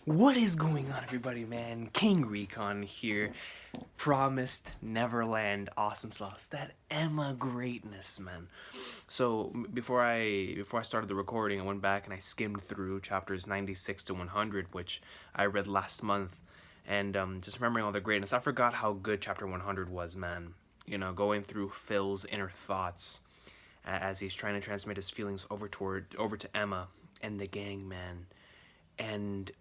What is going on, everybody, man? King Recon here. Promised Neverland awesome sauce. That Emma greatness, man. So before I started the recording, I went back and I skimmed through chapters 96 to 100, which I read last month, and just remembering all the greatness. I forgot how good chapter 100 was, man. You know, going through Phil's inner thoughts as he's trying to transmit his feelings over to Emma and the gang, man. And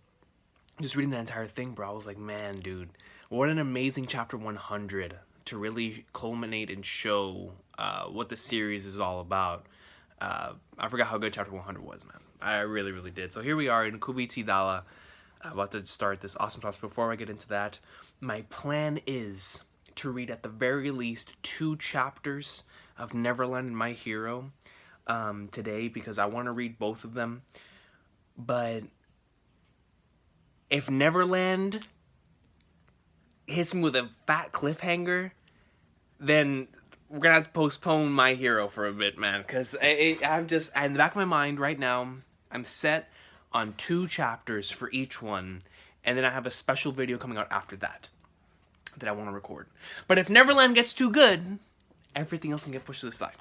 just reading that entire thing, bro, I was like, man, dude, what an amazing chapter 100 to really culminate and show what the series is all about. I forgot how good chapter 100 was, man. I really, really did. So here we are in Kubiti Dala, about to start this awesome class. Before I get into that, my plan is to read at the very least 2 chapters of Neverland and My Hero today, because I want to read both of them. But if Neverland hits me with a fat cliffhanger, then we're gonna have to postpone My Hero for a bit, man. Because I'm just, in the back of my mind right now, I'm set on 2 chapters for each one, and then I have a special video coming out after that I want to record. But if Neverland gets too good, everything else can get pushed to the side.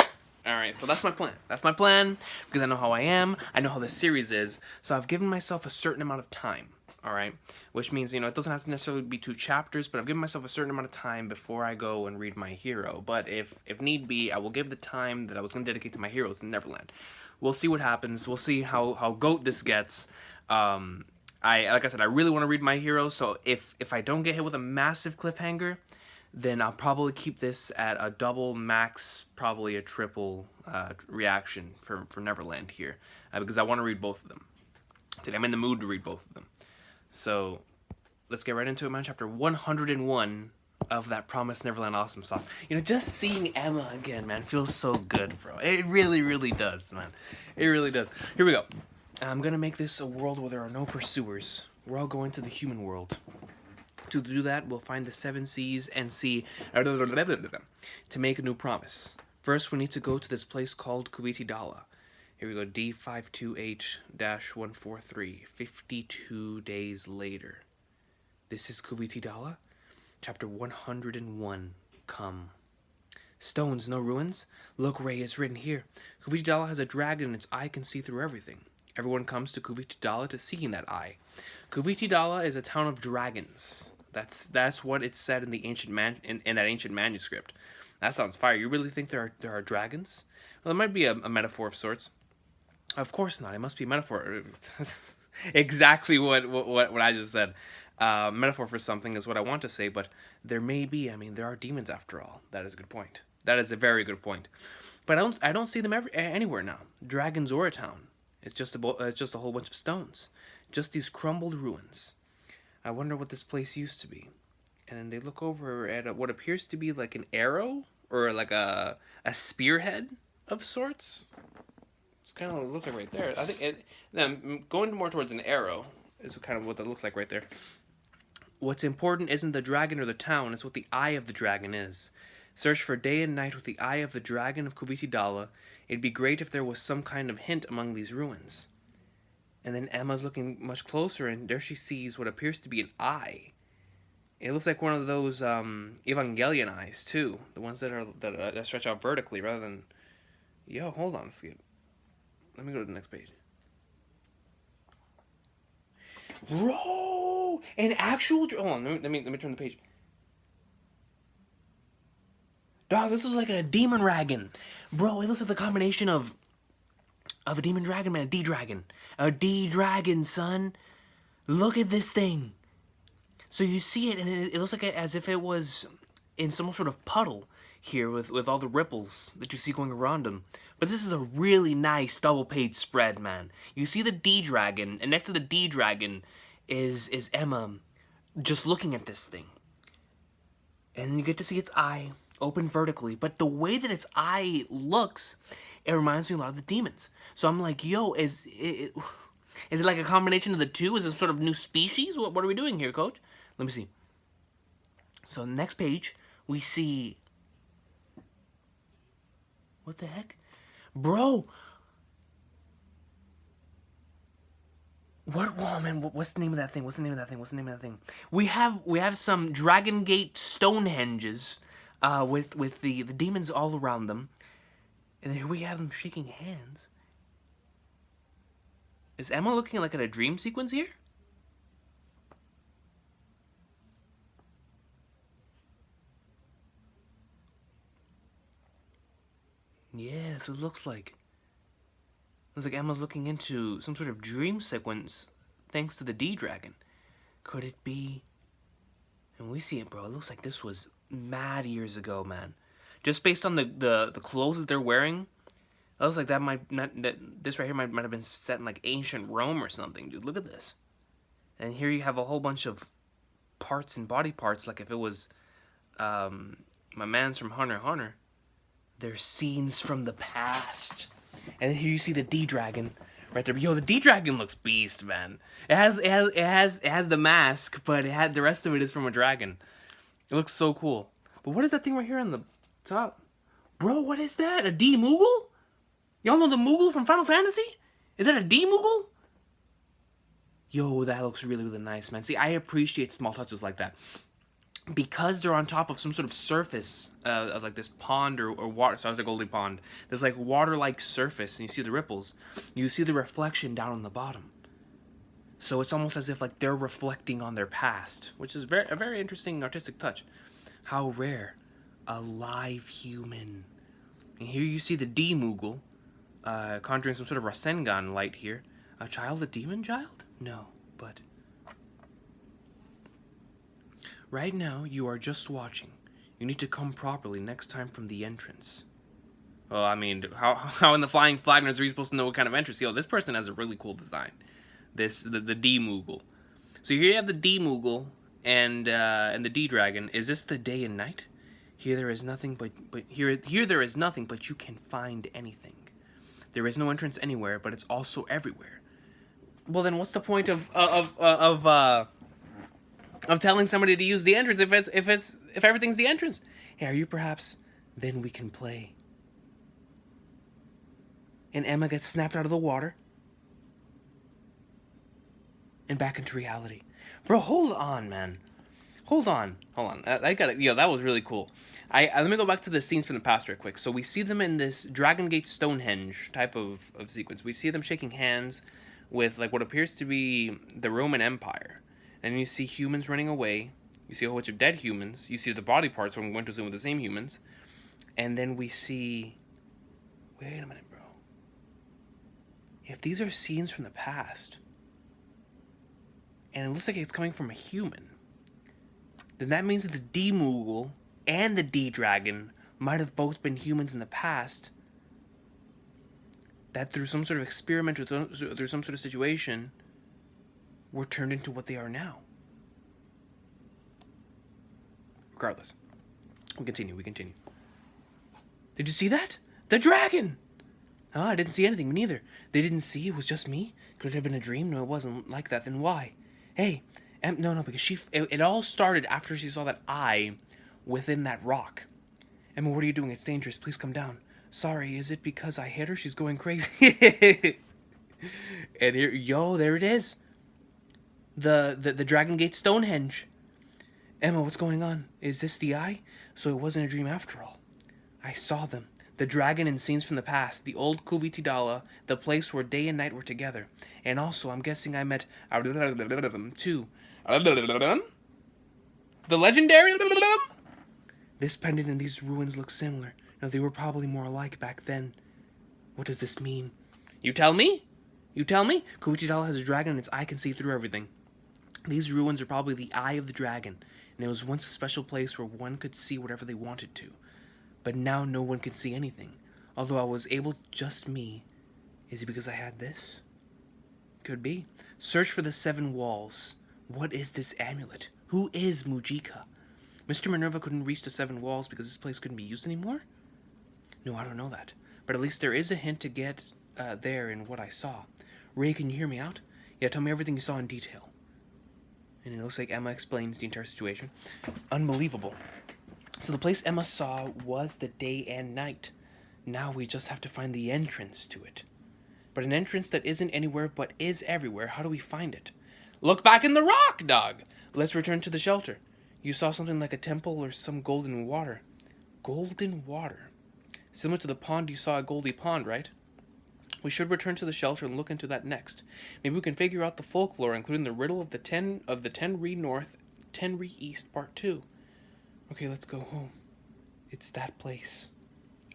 Alright, so that's my plan. That's my plan, because I know how I am, I know how the series is, so I've given myself a certain amount of time. Alright, which means, you know, it doesn't have to necessarily be 2 chapters, but I've given myself a certain amount of time before I go and read My Hero. But if need be, I will give the time that I was going to dedicate to My Hero to Neverland. We'll see what happens. We'll see how goat this gets. Like I said, I really want to read My Hero, so if I don't get hit with a massive cliffhanger, then I'll probably keep this at a double, max, probably a triple reaction for Neverland here, because I want to read both of them today. I'm in the mood to read both of them. So let's get right into it, man. Chapter 101 of that Promised Neverland awesome sauce. You know, just seeing Emma again, man, feels so good, bro. It really, really does, man. It really does. Here we go. I'm gonna make this a world where there are no pursuers. We're all going to the human world. To do that, we'll find the 7 seas and see to make a new promise. First, we need to go to this place called Kuwaiti Dala. Here we go, D528-143, 52 days later. This is Kuwaiti Dala, chapter 101, come. Stones, no ruins? Look, Ray, it's written here. Kuwaiti Dala has a dragon and its eye can see through everything. Everyone comes to Kuwaiti Dala to see in that eye. Kuwaiti Dala is a town of dragons. That's what it said in the ancient in that ancient manuscript. That sounds fire. You really think there are dragons? Well, it might be a metaphor of sorts. Of course not. It must be a metaphor. Exactly what I just said. Metaphor for something is what I want to say, but there may be. I mean, there are demons after all. That is a good point. That is a very good point. But I don't see them anywhere now. Dragons or a town. It's just a whole bunch of stones. Just these crumbled ruins. I wonder what this place used to be. And then they look over at what appears to be like an arrow or like a spearhead of sorts. It's kind of what it looks like right there. I think I'm going more towards an arrow is kind of what that looks like right there. What's important isn't the dragon or the town, it's what the eye of the dragon is. Search for day and night with the eye of the dragon of Kuwaiti Dala. It'd be great if there was some kind of hint among these ruins. And then Emma's looking much closer, and there she sees what appears to be an eye. It looks like one of those Evangelion eyes too, the ones that stretch out vertically rather than. Yo, hold on, Skip. Let me go to the next page. Bro, an actual. Hold on, let me turn the page. Dog, this is like a demon dragon, bro. It looks like the combination of a demon dragon, man, a D-dragon, son. Look at this thing. So you see it, and it looks like as if it was in some sort of puddle here with all the ripples that you see going around them. But this is a really nice double-page spread, man. You see the D-dragon, and next to the D-dragon is Emma just looking at this thing. And you get to see its eye open vertically. But the way that its eye looks, it reminds me a lot of the demons. So I'm like, yo, is it like a combination of the two? Is it sort of new species? What are we doing here, coach? Let me see. So next page, we see... What the heck? Bro! What? Oh man, what's the name of that thing? What's the name of that thing? What's the name of that thing? We have some Dragon Gate Stonehenges, with the demons all around them, and here we have them shaking hands. Is Emma looking like at a dream sequence here? Yeah, that's what it looks like. Looks like Emma's looking into some sort of dream sequence thanks to the D-Dragon. Could it be? And we see it, bro. It looks like this was mad years ago, man. Just based on the clothes that they're wearing, it looks like that might not this right here might have been set in like ancient Rome or something, dude. Look at this. And here you have a whole bunch of parts and body parts, like if it was my man's from Hunter x Hunter. They're scenes from the past. And here you see the D-Dragon right there. Yo, the D-Dragon looks beast, man. It has the mask, but the rest of it is from a dragon. It looks so cool. But what is that thing right here on the top? Bro, what is that? A D-Moogle? Y'all know the Moogle from Final Fantasy? Is that a D-Moogle? Yo, that looks really, really nice, man. See, I appreciate small touches like that. Because they're on top of some sort of surface of like this pond or water, so it's like a Goldie Pond. There's like water-like surface, and you see the ripples. You see the reflection down on the bottom. So it's almost as if like they're reflecting on their past, which is a very interesting artistic touch. How rare, a live human. And here you see the D-Moogle, conjuring some sort of Rasengan light here. A child, a demon child? No, but right now, you are just watching. You need to come properly next time from the entrance. Well, I mean, how in the Flying Flagners are you supposed to know what kind of entrance? Yo, this person has a really cool design. The D-Moogle. So here you have the D-Moogle and the D-Dragon. Is this the day and night? Here there is nothing but here there is nothing but you can find anything. There is no entrance anywhere, but it's also everywhere. Well, then what's the point of telling somebody to use the entrance if everything's the entrance? Hey, are you perhaps? Then we can play. And Emma gets snapped out of the water and back into reality. Bro, hold on, man. Hold on. I got it. Yo, that was really cool. Let me go back to the scenes from the past real quick. So we see them in this Dragon Gate Stonehenge type of sequence. We see them shaking hands with like what appears to be the Roman Empire. And you see humans running away. You see a whole bunch of dead humans. You see the body parts when we went to zoom with the same humans. And then we see... Wait a minute, bro. If these are scenes from the past, and it looks like it's coming from a human, then that means that the D-Moogle and the D-Dragon might have both been humans in the past that through some sort of experiment or through some sort of situation were turned into what they are now. Regardless. We continue. Did you see that? The dragon! Oh, I didn't see anything, me neither. They didn't see, it was just me? Could it have been a dream? No, it wasn't like that, then why? Hey, no, because it all started after she saw that eye within that rock. Emma, what are you doing? It's dangerous, please come down. Sorry, is it because I hit her? She's going crazy. And here, yo, there it is. The Dragon Gate Stonehenge. Emma, what's going on? Is this the eye? So it wasn't a dream after all. I saw them. The dragon in scenes from the past, the old Kuvitidala, the place where day and night were together. And also, I'm guessing I met too. The legendary. This pendant and these ruins look similar. Now, they were probably more alike back then. What does this mean? You tell me? Kuvitidala has a dragon and its eye can see through everything. These ruins are probably the eye of the dragon, and it was once a special place where one could see whatever they wanted to. But now no one can see anything. Although I was able, just me. Is it because I had this? Could be. Search for the 7 walls. What is this amulet? Who is Mujika? Mr. Minerva couldn't reach the 7 walls because this place couldn't be used anymore? No, I don't know that. But at least there is a hint to get there in what I saw. Ray, can you hear me out? Yeah, tell me everything you saw in detail. And it looks like Emma explains the entire situation. Unbelievable. So the place Emma saw was the day and night. Now we just have to find the entrance to it. but an entrance that isn't anywhere but is everywhere. How do we find it? Look back in the rock, dog! Let's return to the shelter. You saw something like a temple or some golden water. Golden water. Similar to the pond you saw at Goldie Pond, right? We should return to the shelter and look into that next. Maybe we can figure out the folklore, including the riddle of the 10 Re North, 10 Re East Part 2. Okay, let's go home. It's that place.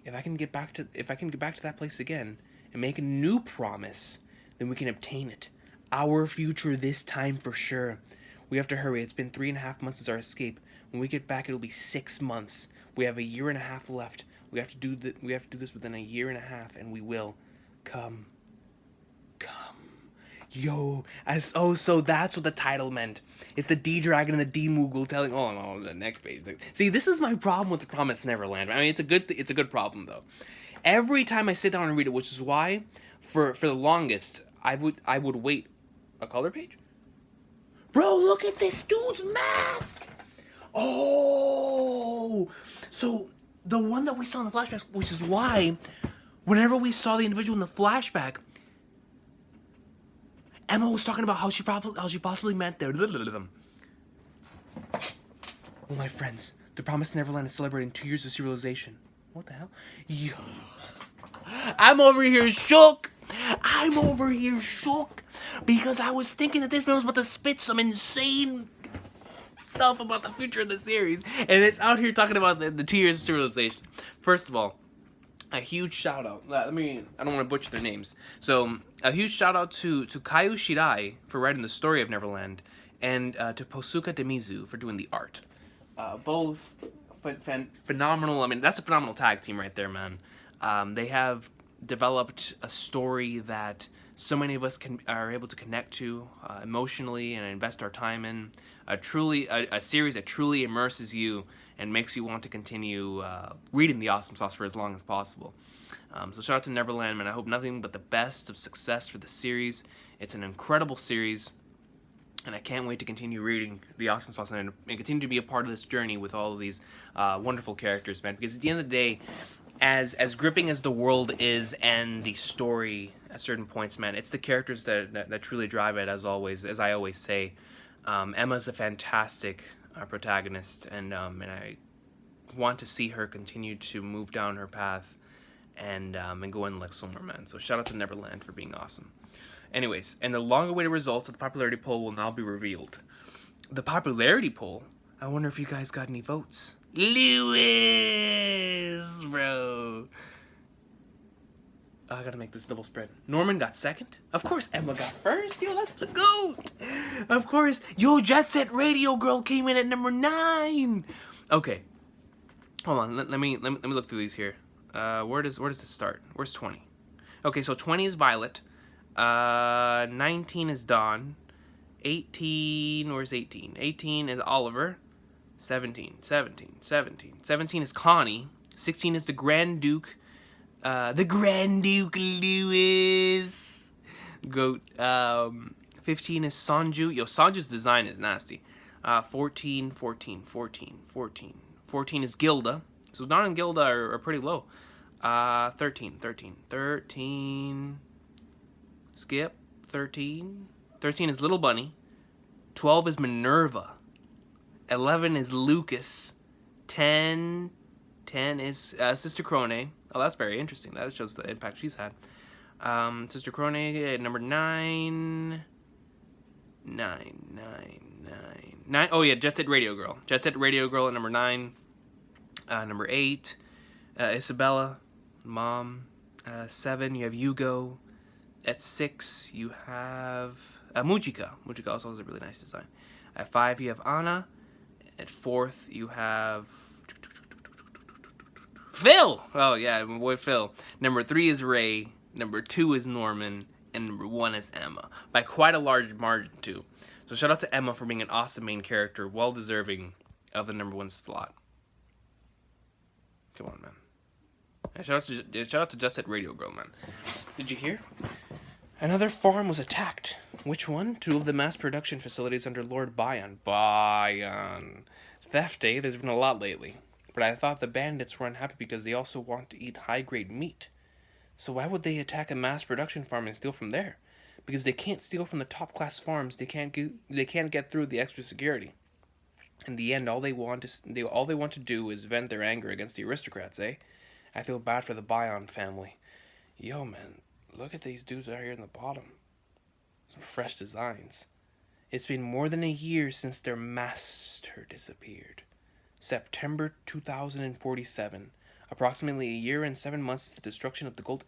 If I can get back to that place again and make a new promise, then we can obtain it. Our future this time for sure. We have to hurry. It's been 3.5 months since our escape. When we get back, it'll be 6 months. We have 1.5 years left. We have to do this within 1.5 years, and we will. Come. Yo, so that's what the title meant. It's the D-Dragon and the D-Moogle telling. Oh no, the next page. See, this is my problem with the Promised Neverland. I mean, it's a good problem though. Every time I sit down and read it, which is why, for the longest, I would wait. A color page? Bro, look at this dude's mask. Oh, so the one that we saw in the flashback, which is why, whenever we saw the individual in the flashback, Emma was talking about how she possibly meant their. Oh, my friends, the Promised Neverland is celebrating 2 years of serialization. What the hell? Yo. I'm over here shook because I was thinking that this man was about to spit some insane stuff about the future of the series, and it's out here talking about the 2 years of serialization. First of all, a huge shout out. I don't want to butcher their names. So a huge shout out to Kaio Shirai for writing the story of Neverland, and to Posuka Demizu for doing the art. Both phenomenal. I mean, that's a phenomenal tag team right there, man. They have developed a story that so many of us are able to connect to emotionally and invest our time in. A series that truly immerses you and makes you want to continue reading the Awesome Sauce for as long as possible. So shout out to Neverland, man. I hope nothing but the best of success for the series. It's an incredible series, and I can't wait to continue reading the Awesome Sauce and continue to be a part of this journey with all of these wonderful characters, man. Because at the end of the day, as gripping as the world is and the story at certain points, man, it's the characters that truly drive it, as always, as I always say. Emma's a fantastic protagonist, and I want to see her continue to move down her path and go in like somewhere, man. So shout out to Neverland for being awesome. Anyways, and the long-awaited results of the popularity poll will now be revealed. The popularity poll? I wonder if you guys got any votes. Lewis, bro. I gotta make this double spread. Norman got second. Of course, Emma got first. Yo, that's the GOAT. Of course. Yo, Jet Set Radio Girl came in at number 9. Okay. Hold on. Let me look through these here. Where does it start? Where's 20? Okay, so 20 is Violet. 19 is Dawn. 18. Where's 18? 18 is Oliver. 17 is Connie. 16 is the Grand Duke. Lewis. GOAT. 15 is Sanju. Yo, Sanju's design is nasty. 14 is Gilda. So Dawn and Gilda are pretty low. 13. Skip. 13 is Little Bunny. 12 is Minerva. 11 is Lucas. 10 is Sister Crone. Oh, that's very interesting. That shows the impact she's had. Sister Crone at number 9. 9. Oh yeah, Jet Set Radio Girl. Jet Set Radio Girl at number 9. Number 8, Isabella, Mom. 7, you have Yugo. At 6, you have Mujika. Mujika also has a really nice design. At 5, you have Anna. At 4th, you have Phil. Oh yeah, my boy Phil. Number 3 is Ray. Number 2 is Norman. And number 1 is Emma. By quite a large margin too. So shout out to Emma for being an awesome main character, well deserving of the number 1 slot. Come on, man. And shout out to Just Set Radio Girl, man. Did you hear? Another farm was attacked. Which one? 2 of the mass production facilities under Lord Bion. Theft, eh? There's been a lot lately. But I thought the bandits were unhappy because they also want to eat high-grade meat. So why would they attack a mass production farm and steal from there? Because they can't steal from the top class farms. They can't get through the extra security. In the end, all they want to do is vent their anger against the aristocrats, eh? I feel bad for the Bion family. Yo, man, look at these dudes out here in the bottom. Some fresh designs. It's been more than a year since their master disappeared. September 2047. Approximately a year and 7 months since the destruction of the gold.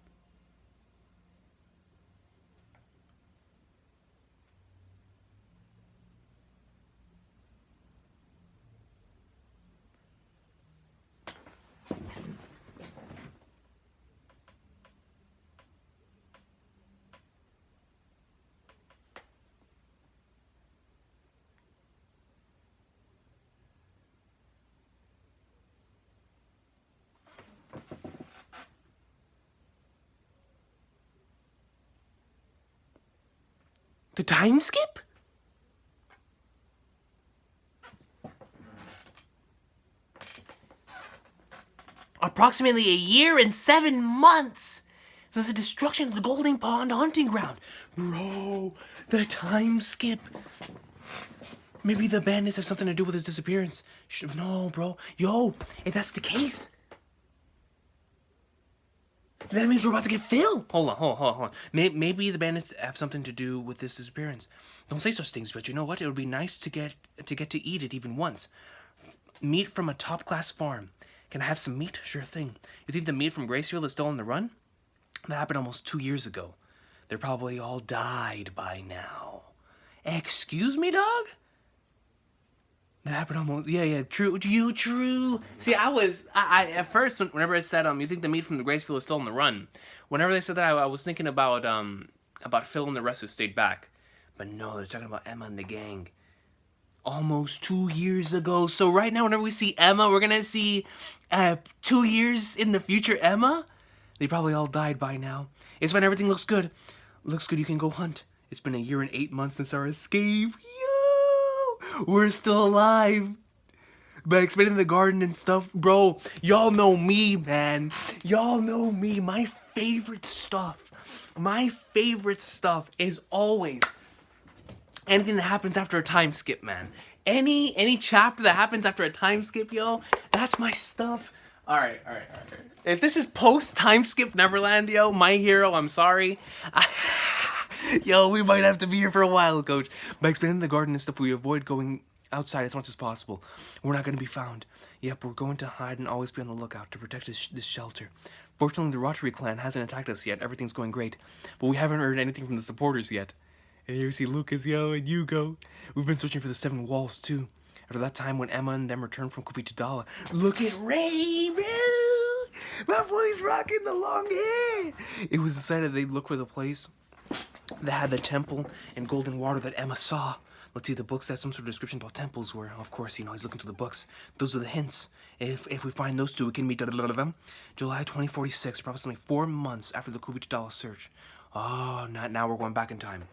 The time skip? Approximately a year and 7 months since the destruction of the Golden Pond hunting ground. Bro, the time skip. Maybe the bandits have something to do with his disappearance. No, bro. Yo, if that's the case, that means we're about to get Phil. Hold on. Maybe the bandits have something to do with this disappearance. Don't say such things, but you know what? It would be nice to get to eat it even once. Meat from a top-class farm. Can I have some meat? Sure thing. You think the meat from Gracefield is still on the run? That happened almost 2 years ago. They're probably all died by now. Excuse me, dog? That happened almost. Yeah. True. True. See, I at first, whenever it said, you think the meat from the Gracefield is still on the run. Whenever they said that, I was thinking about Phil and the rest who stayed back. But no, they're talking about Emma and the gang. Almost 2 years ago. So right now, whenever we see Emma, we're gonna see 2 years in the future Emma. They probably all died by now. It's fine. Everything looks good. Looks good. You can go hunt. It's been a year and 8 months since our escape. Yo, we're still alive. By expanding the garden and stuff, bro. Y'all know me, man. Y'all know me. My favorite stuff is always anything that happens after a time skip, man. Any chapter that happens after a time skip, yo, that's my stuff. All right. If this is post time skip Neverland, yo, my hero, I'm sorry. Yo, we might have to be here for a while, coach. By expanding the garden and stuff, we avoid going outside as much as possible. We're not going to be found. Yep, we're going to hide and always be on the lookout to protect this shelter. Fortunately, the Rotary clan hasn't attacked us yet. Everything's going great. But we haven't heard anything from the supporters yet. And here we see Lucas, yo, and Hugo. We've been searching for the 7 walls, too. After that time when Emma and them returned from Kufi Tadala. Look at Ray, bro! My boy's rocking the long hair! It was decided they'd look for the place that had the temple and golden water that Emma saw. Let's see, the books that some sort of description about temples were. Of course, he's looking through the books. Those are the hints. If we find those two, we can meet them. July 2046, approximately 4 months after the Kufi Tadala search. Oh, now we're going back in time.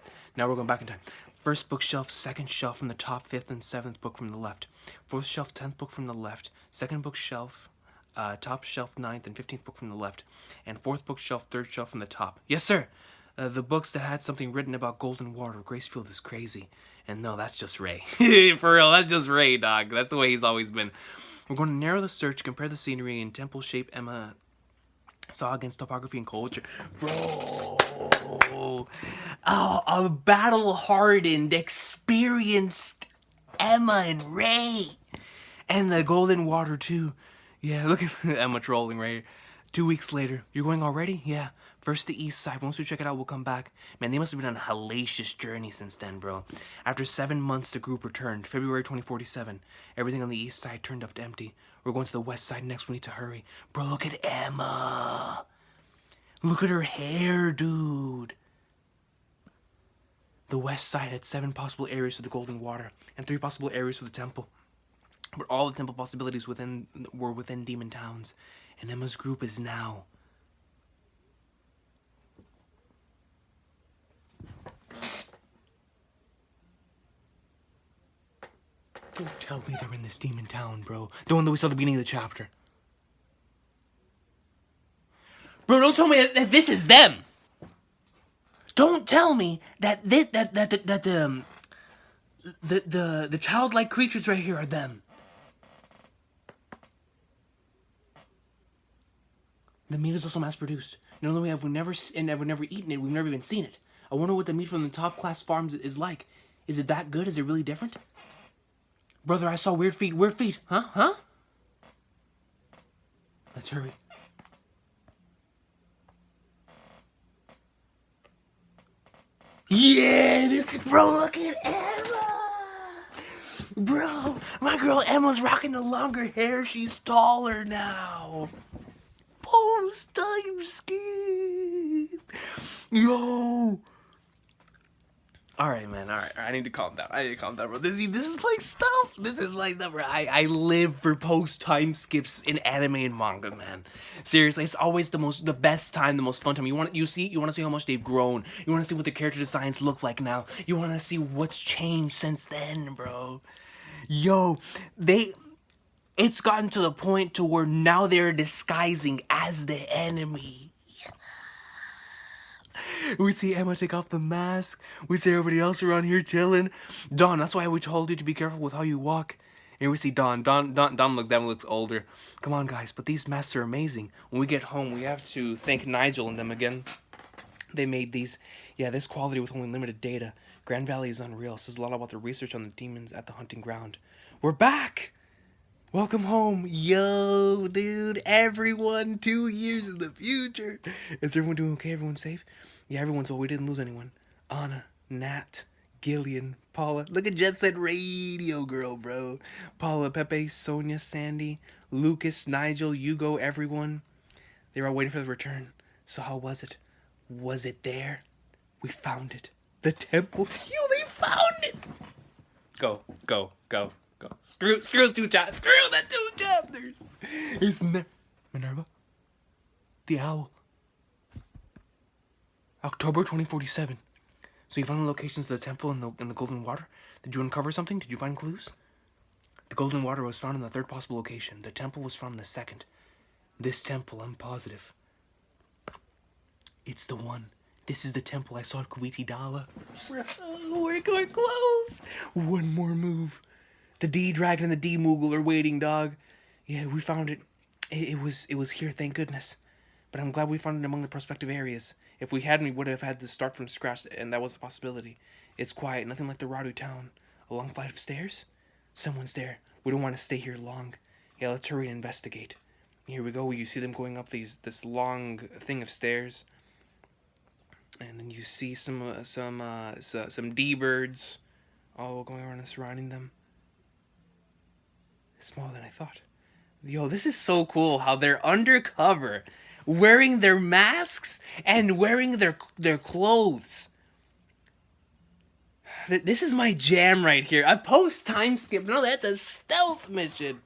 First bookshelf, second shelf from the top, 5th and 7th book from the left. 4th shelf, 10th book from the left. Second bookshelf, top shelf, 9th and 15th book from the left. And 4th bookshelf, 3rd shelf from the top. Yes, sir! The books that had something written about golden water. Gracefield is crazy. And no, that's just Ray. For real, that's just Ray, dog. That's the way he's always been. We're going to narrow the search, compare the scenery and temple shape Emma saw against topography and culture. Bro. Oh, a battle-hardened, experienced Emma and Ray. And the golden water, too. Yeah, look at Emma trolling Ray. 2 weeks later. You're going already? Yeah. First the east side. Once we check it out, we'll come back. Man, they must have been on a hellacious journey since then, bro. After 7 months, the group returned. February 2047. Everything on the east side turned up empty. We're going to the west side next. We need to hurry. Bro, look at Emma. Look at her hair, dude. The west side had 7 possible areas for the golden water and 3 possible areas for the temple. But all the temple possibilities were within demon towns. And Emma's group is now. Don't tell me they're in this demon town, bro. The one that we saw at the beginning of the chapter. Bro, Bro, don't tell me that this is them. Don't tell me that the childlike creatures right here are them. The meat is also mass-produced. Not only have we never eaten it, we've never even seen it. I wonder what the meat from the top-class farms is like. Is it that good? Is it really different? Brother, I saw weird feet. Weird feet. Huh? Let's hurry. Yeah, bro, look at Emma. Bro, my girl Emma's rocking the longer hair. She's taller now. Post time skip. Yo. Alright, man. Alright. I need to calm down. Bro. This is my stuff. This is my stuff, bro. I live for post-time skips in anime and manga, man. Seriously, it's always the best time, the most fun time. You want to see how much they've grown. You want to see what the character designs look like now. You want to see what's changed since then, bro. Yo, it's gotten to the point to where now they're disguising as the enemy. We see Emma take off the mask. We see everybody else around here chilling. Dawn, that's why we told you to be careful with how you walk. Here we see Dawn. Dawn looks older. Come on, guys, but these masks are amazing. When we get home, we have to thank Nigel and them again. They made these. Yeah, this quality with only limited data. Grand Valley is unreal. It says a lot about the research on the demons at the hunting ground. We're back! Welcome home. Yo, dude. Everyone 2 years in the future. Is everyone doing okay? Everyone safe? Yeah, everyone's well. We didn't lose anyone. Anna, Nat, Gillian, Paula. Look at Jet Set Radio Girl, bro. Paula, Pepe, Sonia, Sandy, Lucas, Nigel, Hugo, everyone. They were all waiting for the return. So how was it? Was it there? We found it. The temple. Yo, they found it. Go. Screw that 2 chapters. Isn't there Minerva? The owl. October 2047. So you found the locations of the temple and the golden water? Did you uncover something? Did you find clues? The golden water was found in the 3rd possible location. The temple was found in the 2nd. This temple, I'm positive. It's the one. This is the temple I saw at Kuwiti-Dala. We're going close. One more move. The D-Dragon and the D-Moogle are waiting, dog. Yeah, we found it. It was here, thank goodness. But I'm glad we found it among the prospective areas. If we hadn't, we would have had to start from scratch, and that was a possibility. It's quiet, nothing like the Radu town. A long flight of stairs? Someone's there. We don't want to stay here long. Yeah, let's hurry and investigate. Here we go. You see them going up this long thing of stairs. And then you see some D-birds all going around and surrounding them. Smaller than I thought. Yo, this is so cool how they're undercover, wearing their masks and wearing their clothes. This is my jam right here. A post-time skip. No, that's a stealth mission.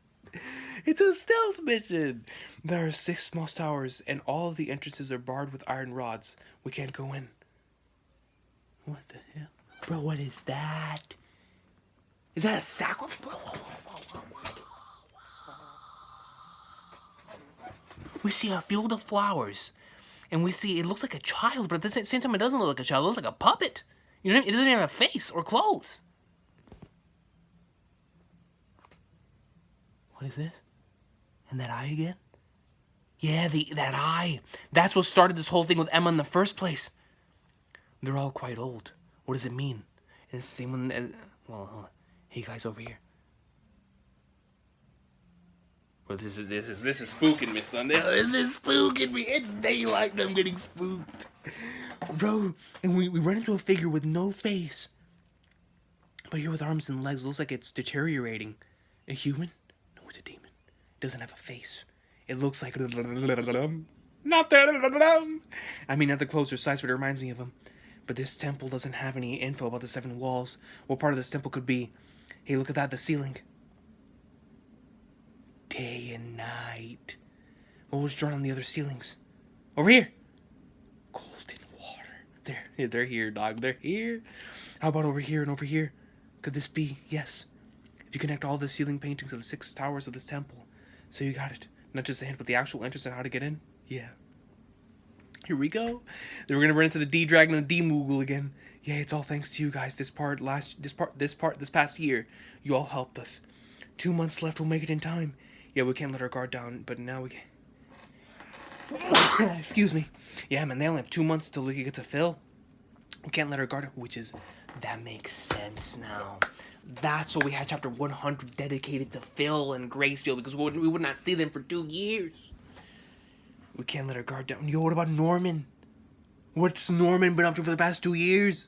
It's a stealth mission. There are 6 small towers, and all of the entrances are barred with iron rods. We can't go in. What the hell? Bro, what is that? Is that a sacrifice? We see a field of flowers. And we see, it looks like a child, but at the same time it doesn't look like a child. It looks like a puppet. You know what I mean? It doesn't even have a face or clothes. What is this? And that eye again? Yeah, that eye. That's what started this whole thing with Emma in the first place. They're all quite old. What does it mean? And it's the same one. Well, hold on. Hey guys, over here. Well, this is spooking me, son. This is spooking me. It's daylight and I'm getting spooked. Bro, and we run into a figure with no face. But here with arms and legs, looks like it's deteriorating. A human? No, it's a demon. It doesn't have a face. It looks like... Not that... I mean, at the closer size, but it reminds me of him. But this temple doesn't have any info about the 7 walls. What part of this temple could be? Hey, look at that, the ceiling. Day and night. What was drawn on the other ceilings? Over here. Golden water. They're here, dog. They're here. How about over here and over here? Could this be? Yes. If you connect all the ceiling paintings of the 6 towers of this temple. So you got it. Not just a hint, but the actual entrance and how to get in? Yeah. Here we go. Then we're gonna run into the D-Dragon and the D-Moogle again. Yeah, it's all thanks to you guys. This past year, you all helped us. 2 months left. We'll make it in time. Yeah, we can't let our guard down, but now we can. Excuse me. Yeah, man, they only have 2 months until we can get to Phil. We can't let our guard down, that makes sense now. That's why we had chapter 100 dedicated to Phil and Gracefield, because we would not see them for 2 years. We can't let our guard down. Yo, what about Norman? What's Norman been up to for the past 2 years?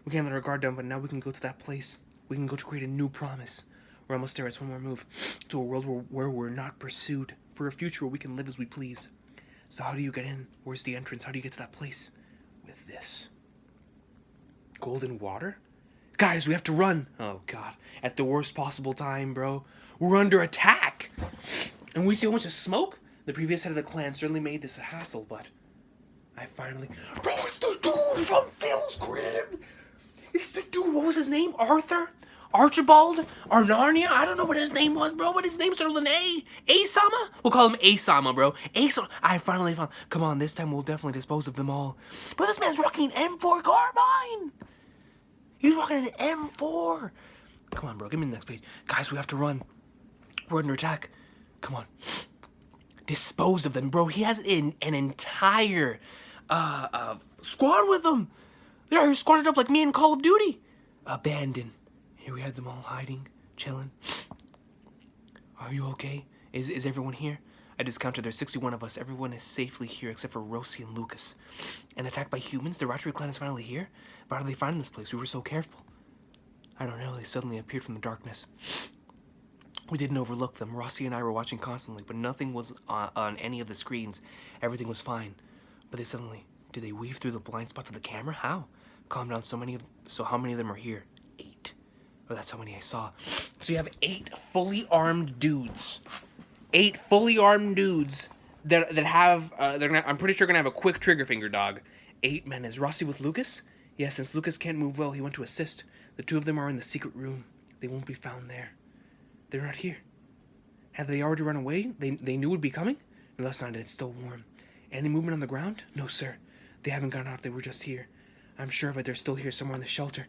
We can't let our guard down, but now we can go to that place. We can go to create a new promise. We're almost there. It's one more move. To a world where we're not pursued. For a future where we can live as we please. So how do you get in? Where's the entrance? How do you get to that place? With this. Golden water? Guys, we have to run. Oh, God. At the worst possible time, bro. We're under attack. And we see a bunch of smoke. The previous head of the clan certainly made this a hassle, but I finally... Bro, it's the dude from Phil's crib. It's the dude. What was his name? Arthur? Archibald? Or Narnia? I don't know what his name was, bro, but his name started with an A. Asama? We'll call him Asama, bro. Asama. I finally found... Come on, this time we'll definitely dispose of them all. But this man's rocking an M4 carbine. He's rocking an M4. Come on, bro. Give me the next page. Guys, we have to run. We're under attack. Come on. Dispose of them, bro. He has an entire squad with him. They're squatted up like me in Call of Duty. Abandoned. Here we have them all hiding, chilling. Are you okay? Is everyone here? I just counted. There's 61 of us. Everyone is safely here except for Rosie and Lucas. And attacked by humans? The Ratchery clan is finally here? But how did they find this place? We were so careful. I don't know. They suddenly appeared from the darkness. We didn't overlook them. Rossi and I were watching constantly, but nothing was on any of the screens. Everything was fine. But they suddenly... Did they weave through the blind spots of the camera? How? Calm down. So how many of them are here? 8. Oh, that's how many I saw. So you have 8 fully armed dudes. 8 fully armed dudes that have... I'm pretty sure gonna have a quick trigger finger, dog. 8 men. Is Rossi with Lucas? Yeah, since Lucas can't move well, he went to assist. The 2 of them are in the secret room. They won't be found there. They're not here. Have they already run away? They knew we'd be coming? No, that's not it. It's still warm. Any movement on the ground? No, sir. They haven't gone out. They were just here. I'm sure of it. They're still here somewhere in the shelter.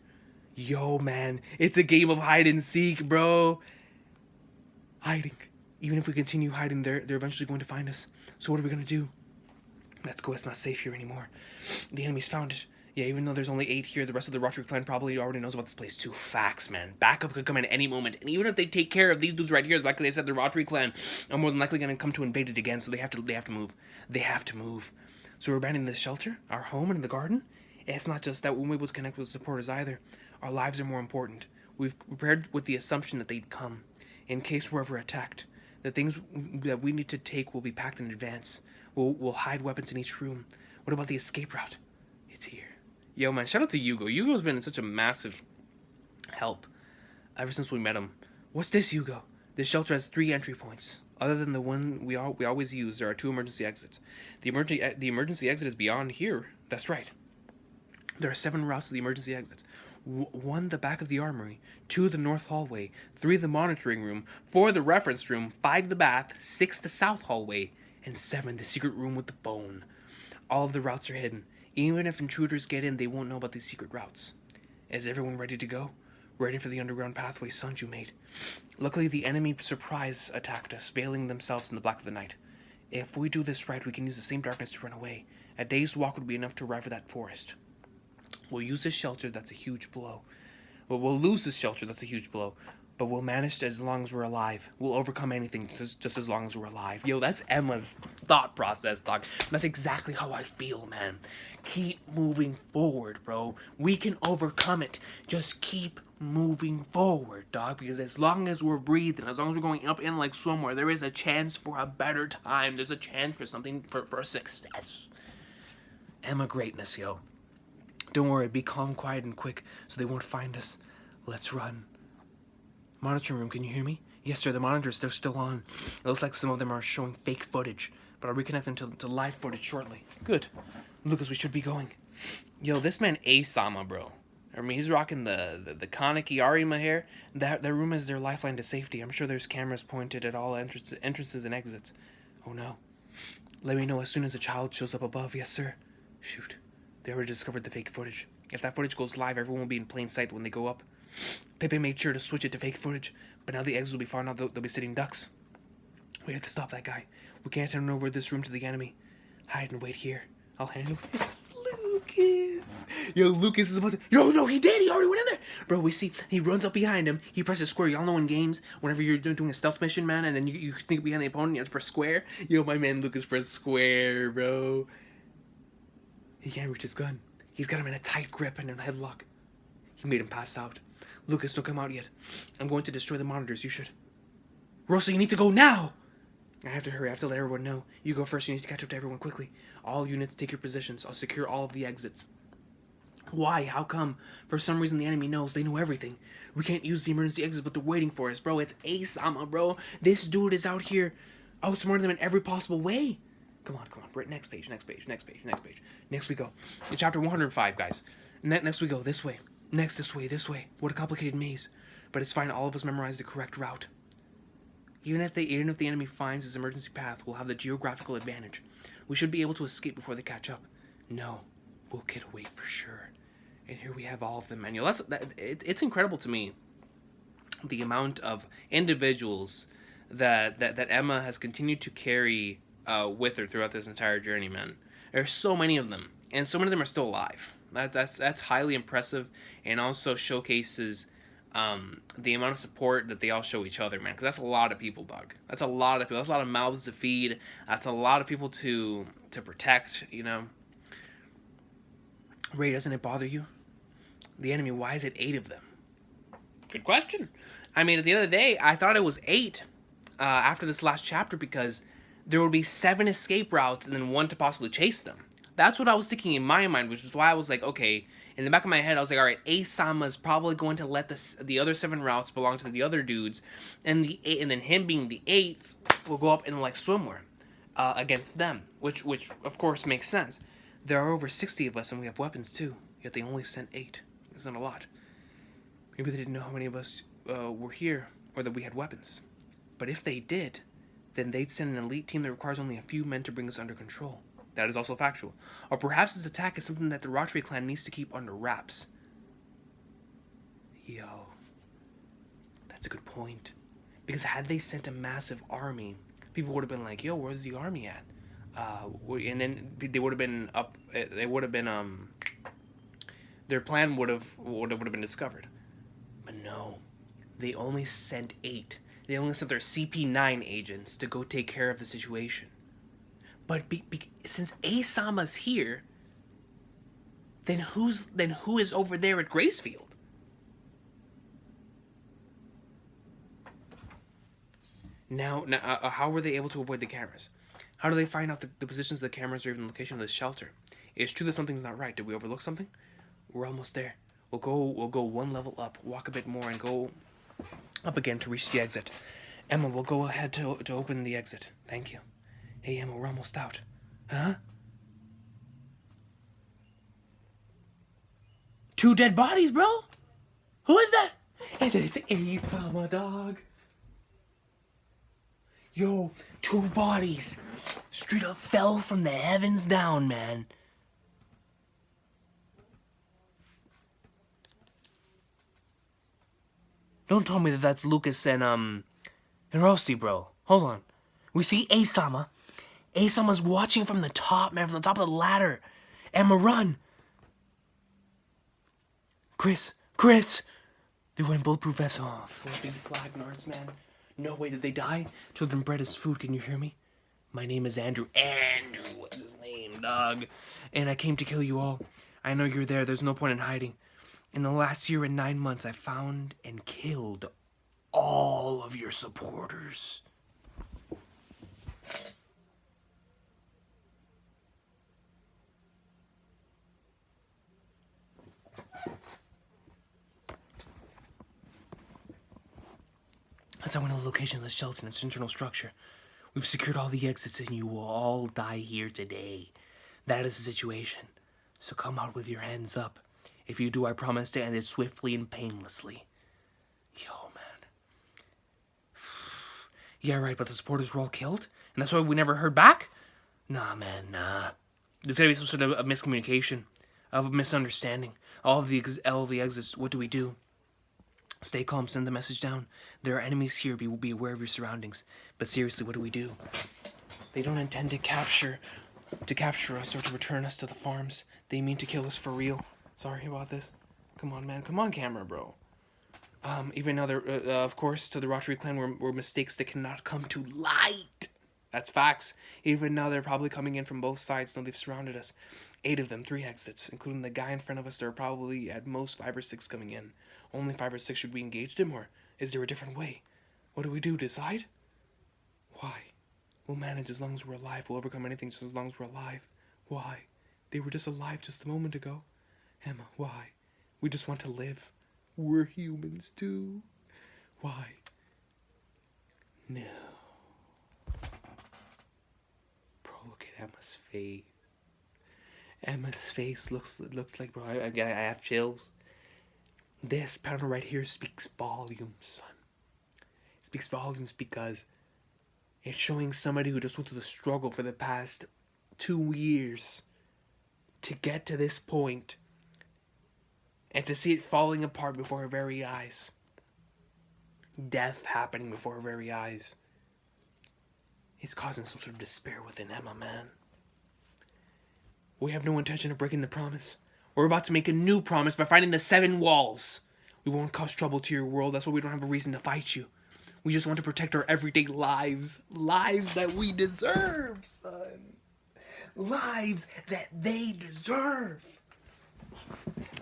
Yo, man. It's a game of hide and seek, bro. Hiding. Even if we continue hiding, they're eventually going to find us. So what are we going to do? Let's go. It's not safe here anymore. The enemy's found it. Yeah, even though there's only 8 here, the rest of the Rotary clan probably already knows about this place too. Facts, man. Backup could come in at any moment. And even if they take care of these dudes right here, like they said, the Rotary clan are more than likely going to come to invade it again, so they have to move. They have to move. So we're abandoning this shelter, our home, and the garden? It's not just that we won't be able to connect with supporters either. Our lives are more important. We've prepared with the assumption that they'd come, in case we're ever attacked. The things that we need to take will be packed in advance. We'll hide weapons in each room. What about the escape route? It's here. Yo, man, shout out to Yugo. Yugo's been such a massive help ever since we met him. What's this, Yugo? This shelter has 3 entry points. Other than the one we always use, there are 2 emergency exits. The emergency exit is beyond here. That's right. There are 7 routes to the emergency exits. 1 the back of the armory, 2 the north hallway, 3 the monitoring room, 4 the reference room, 5 the bath, 6 the south hallway, and 7 the secret room with the bone. All of the routes are hidden. Even if intruders get in, they won't know about these secret routes. Is everyone ready to go? Ready for the underground pathway Sanju made. Luckily, the enemy surprise attacked us, veiling themselves in the black of the night. If we do this right, we can use the same darkness to run away. A day's walk would be enough to arrive at that forest. We'll use this shelter, that's a huge blow. Well, we'll lose this shelter, that's a huge blow. But we'll manage to, as long as we're alive. We'll overcome anything just as long as we're alive. Yo, that's Emma's thought process, dog. That's exactly how I feel, man. Keep moving forward, bro. We can overcome it. Just keep moving forward, dog. Because as long as we're breathing, as long as we're going up in like somewhere, there is a chance for a better time. There's a chance for something, for success. Emma greatness, yo. Don't worry, be calm, quiet, and quick so they won't find us. Let's run. Monitoring room, can you hear me? Yes, sir, the monitors, they're still on. It looks like some of them are showing fake footage, but I'll reconnect them to live footage shortly. Good. Lucas, we should be going. Yo, this man Asama, bro. I mean, he's rocking the Kaneki Arima hair. That room is their lifeline to safety. I'm sure there's cameras pointed at all entrances and exits. Oh no. Let me know as soon as the child shows up above. Yes, sir. Shoot. They already discovered the fake footage. If that footage goes live, everyone will be in plain sight when they go up. Pepe made sure to switch it to fake footage, but now the eggs will be found out. They'll be sitting ducks. We have to stop that guy. We can't turn over this room to the enemy. Hide and wait here. I'll handle this. Lucas. Yo, Lucas is about to... No, he did. He already went in there. Bro, we see he runs up behind him. He presses square. Y'all know in games, whenever you're doing a stealth mission, man, and then you sneak behind the opponent, you have to press square. Yo, my man Lucas pressed square, bro. He can't reach his gun. He's got him in a tight grip and in a headlock. He made him pass out. Lucas, don't come out yet. I'm going to destroy the monitors. You should. Rosa, you need to go now. I have to hurry. I have to let everyone know. You go first. You need to catch up to everyone quickly. All units, take your positions. I'll secure all of the exits. Why? How come? For some reason, the enemy knows. They know everything. We can't use the emergency exits, but they're waiting for us, bro. It's Asama, bro. This dude is out here outsmarting them in every possible way. Come on. Next page. Next we go. In chapter 105, guys. Next we go. This way. Next this way. What a complicated maze. But it's fine. All of us memorized the correct route. Even if the enemy finds his emergency path, we'll have the geographical advantage. We should be able to escape before they catch up. No, we'll get away for sure. And here we have all of the manual. It's incredible to me, the amount of individuals that Emma has continued to carry with her throughout this entire journey, man. There's so many of them, and so many of them are still alive. That's highly impressive, and also showcases the amount of support that they all show each other, man. Because that's a lot of people, dog. That's a lot of people. That's a lot of mouths to feed. That's a lot of people to protect, you know. Ray, doesn't it bother you? The enemy, why is it 8 of them? Good question. I mean, at the end of the day, I thought it was 8 after this last chapter, because there would be 7 escape routes and then 1 to possibly chase them. That's what I was thinking in my mind, which is why I was like, okay, in the back of my head, I was like, all right, Asama's probably going to let the other 7 routes belong to the other dudes, and then him being the 8th will go up and like swimwear against them, which of course makes sense. There are over 60 of us, and we have weapons too. Yet they only sent 8. Isn't a lot. Maybe they didn't know how many of us were here, or that we had weapons. But if they did, then they'd send an elite team that requires only a few men to bring us under control. That is also factual. Or perhaps this attack is something that the Rotary clan needs to keep under wraps. Yo, that's a good point. Because had they sent a massive army, people would have been like, yo, where's the army at? And then they would have been up. They would have been their plan would have been discovered. But no, they only sent 8. They only sent their CP9 agents to go take care of the situation. But since Asama's here, then who is over there at Gracefield? Now, how were they able to avoid the cameras? How do they find out the positions of the cameras or even the location of the shelter? It's true that something's not right. Did we overlook something? We're almost there. We'll go 1 level up, walk a bit more, and go up again to reach the exit. Emma, we'll go ahead to open the exit. Thank you. Hey, Emma, we're almost out. Huh? 2 dead bodies, bro? Who is that? It's Asama, dog. Yo, 2 bodies. Straight up fell from the heavens down, man. Don't tell me that that's Lucas and Rossi, bro. Hold on. We see Asama. Asama's watching from the top, man, from the top of the ladder. Emma, run. Chris. They were in bulletproof vessel. Oh, flipping flag nards, man. No way, did they die? Children bred as food, can you hear me? My name is Andrew. Andrew, what's his name, dog? And I came to kill you all. I know you're there, there's no point in hiding. In the last year and 9 months, I found and killed all of your supporters. That's how I know the location of the shelter and its internal structure. We've secured all the exits and you will all die here today. That is the situation. So come out with your hands up. If you do, I promise to end it swiftly and painlessly. Yo, man. Yeah, right, but the supporters were all killed? And that's why we never heard back? Nah, man, nah. There's gotta be some sort of a miscommunication, of a misunderstanding. All of the exits, what do we do? Stay calm, send the message down. There are enemies here, be aware of your surroundings. But seriously, what do we do? They don't intend to capture us or to return us to the farms. They mean to kill us for real. Sorry about this. Come on, man. Come on, camera, bro. Even now, of course, to the Rotary clan were mistakes that cannot come to light. That's facts. Even now, they're probably coming in from both sides. Now they've surrounded us. 8 of them, 3 exits, including the guy in front of us. There are probably at most 5 or 6 coming in. Only 5 or 6. Should we engage them, or is there a different way? What do we do? Decide? Why? We'll manage as long as we're alive. We'll overcome anything just as long as we're alive. Why? They were just alive just a moment ago. Emma, why? We just want to live. We're humans too. Why? No. Bro, look at Emma's face. Emma's face looks like, bro, I have chills. This panel right here speaks volumes, son. It speaks volumes because it's showing somebody who just went through the struggle for the past 2 years to get to this point and to see it falling apart before her very eyes. Death happening before her very eyes. It's causing some sort of despair within Emma, man. We have no intention of breaking the promise. We're about to make a new promise by finding the 7 walls. We won't cause trouble to your world. That's why we don't have a reason to fight you. We just want to protect our everyday lives. Lives that we deserve, son. Lives that they deserve.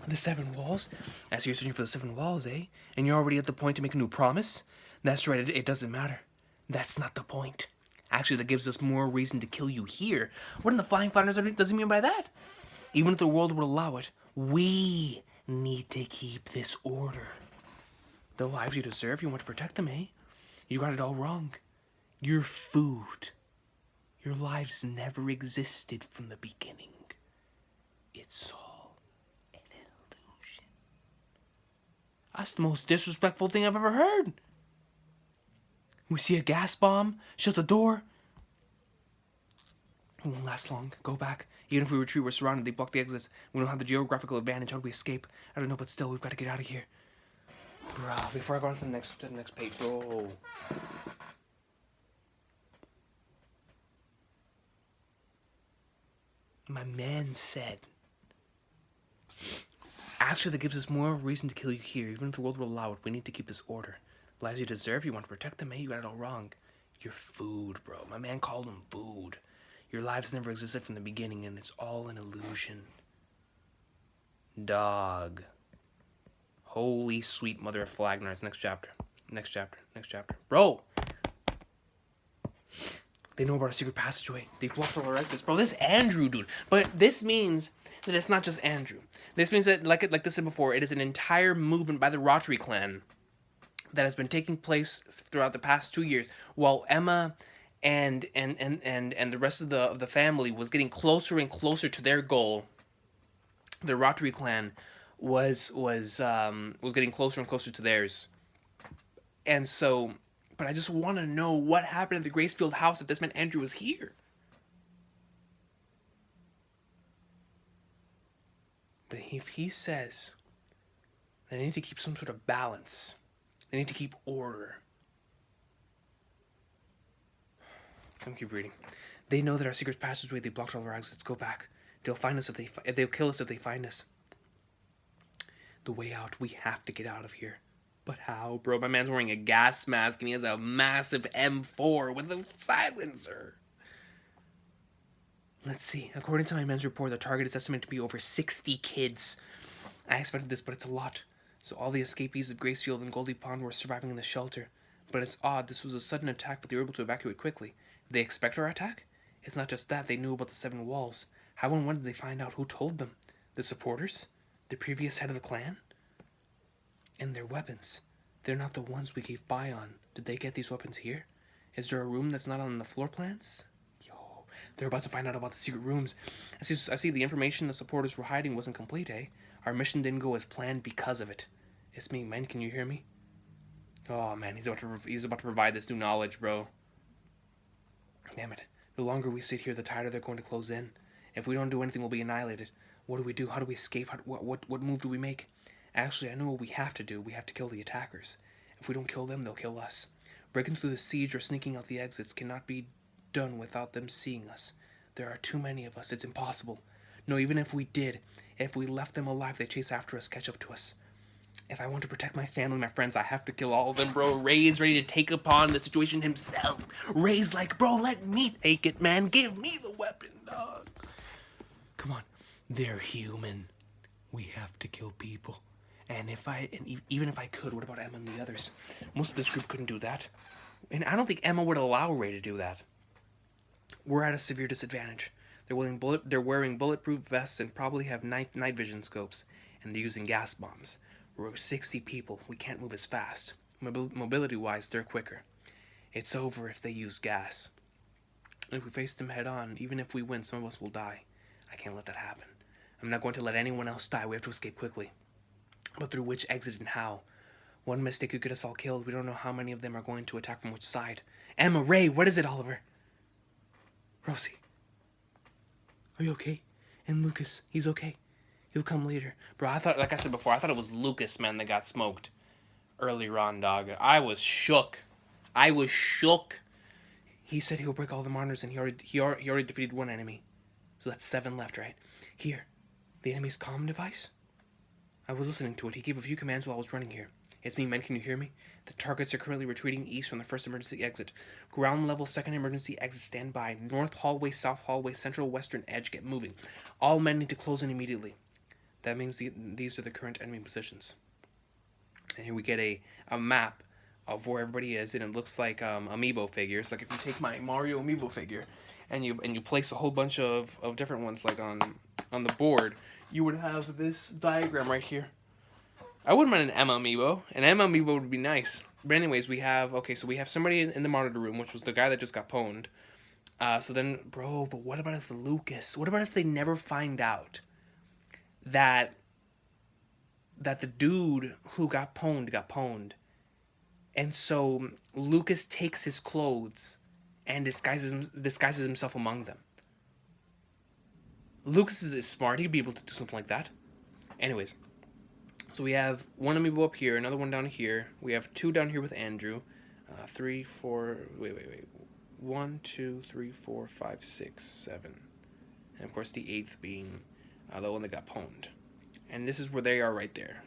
The 7 walls? As you're searching for the 7 walls, eh? And you're already at the point to make a new promise? That's right, it doesn't matter. That's not the point. Actually, that gives us more reason to kill you here. What in the flying flannels does it mean by that? Even if the world would allow it, we need to keep this order. The lives you deserve, you want to protect them, eh? You got it all wrong. You're food. Your lives never existed from the beginning. It's all an illusion. That's the most disrespectful thing I've ever heard. We see a gas bomb. Shut the door. It won't last long. Go back. Even if we retreat, we're surrounded. They block the exits. We don't have the geographical advantage. How do we escape? I don't know, but still, we've got to get out of here. Bro, before I go on to the next page, bro. My man said, actually, that gives us more reason to kill you here. Even if the world will allow it, we need to keep this order. Lives you deserve, you want to protect them, eh? You got it all wrong. You're food, bro. My man called them food. Your lives never existed from the beginning, and it's all an illusion. Dog. Holy sweet mother of Flagnars. Next chapter. Next chapter. Next chapter. Bro! They know about a secret passageway. They've blocked all our exits. Bro, this Andrew, dude. But this means that it's not just Andrew. This means that, like I said before, it is an entire movement by the Rotary clan that has been taking place throughout the past 2 years, while Emma and the rest of the family was getting closer and closer to their goal. The Rotary clan was getting closer and closer to theirs. And so, but I just want to know what happened at the Gracefield house if this meant Andrew was here. But if he says that they need to keep some sort of balance, they need to keep order. I'm keep reading. They know that our secret passageway, they blocked all our exits. Go back. They'll find us they'll kill us if they find us. The way out, we have to get out of here. But how, bro? My man's wearing a gas mask and he has a massive M4 with a silencer. Let's see. According to my man's report, the target is estimated to be over 60 kids. I expected this, but it's a lot. So all the escapees of Gracefield and Goldie Pond were surviving in the shelter. But it's odd, this was a sudden attack, but they were able to evacuate quickly. Did they expect our attack? It's not just that, they knew about the 7 walls. How and when did they find out? Who told them? The supporters? The previous head of the clan? And their weapons. They're not the ones we gave by on. Did they get these weapons here? Is there a room that's not on the floor plans? Yo, they're about to find out about the secret rooms. I see the information the supporters were hiding wasn't complete, eh? Our mission didn't go as planned because of it. It's me, man. Can you hear me? Oh, man. He's about to provide this new knowledge, bro. Damn it. The longer we sit here, the tighter they're going to close in. If we don't do anything, we'll be annihilated. What do we do? How do we escape? What move do we make? Actually, I know what we have to do. We have to kill the attackers. If we don't kill them, they'll kill us. Breaking through the siege or sneaking out the exits cannot be done without them seeing us. There are too many of us. It's impossible. No, even if we did, if we left them alive, they chase after us, catch up to us. If I want to protect my family, my friends, I have to kill all of them, bro. Ray's ready to take upon the situation himself. Ray's like, bro, let me take it, man. Give me the weapon, dog. Come on. They're human. We have to kill people. And even if I could, what about Emma and the others? Most of this group couldn't do that. And I don't think Emma would allow Ray to do that. We're at a severe disadvantage. They're wearing bulletproof vests and probably have night vision scopes. And they're using gas bombs. We're 60 people. We can't move as fast. Mobility-wise, they're quicker. It's over if they use gas. If we face them head on, even if we win, some of us will die. I can't let that happen. I'm not going to let anyone else die. We have to escape quickly. But through which exit and how? One mistake could get us all killed. We don't know how many of them are going to attack from which side. Emma, Ray, what is it, Oliver? Rosie. Are you okay? And Lucas, he's okay. He'll come later. Bro, I thought, like I said before, I thought it was Lucas, man, that got smoked earlier on, dog. I was shook. He said he'll break all the monitors, and he already defeated one enemy. So that's 7 left, right? Here, the enemy's comm device. I was listening to it. He gave a few commands while I was running here. It's me, men. Can you hear me? The targets are currently retreating east from the first emergency exit. Ground level second emergency exit stand by. North hallway, south hallway, central western edge. Get moving. All men need to close in immediately. That means these are the current enemy positions. And here we get a map of where everybody is, and it looks like amiibo figures. Like if you take my Mario amiibo figure and you place a whole bunch of different ones like on the board, you would have this diagram right here. I wouldn't mind an Emma amiibo. An Emma amiibo would be nice. But anyways, we have somebody in the monitor room, which was the guy that just got pwned. So then, bro, but what about if Lucas? What about if they never find out that the dude who got pwned? And so Lucas takes his clothes and disguises himself among them. Lucas is smart. He'd be able to do something like that. Anyways, so we have one amiibo up here, another one down here. We have 2 down here with Andrew. 3, 4... Wait. 1, 2, 3, 4, 5, 6, 7. And of course the 8th being the one that got pwned. And this is where they are right there.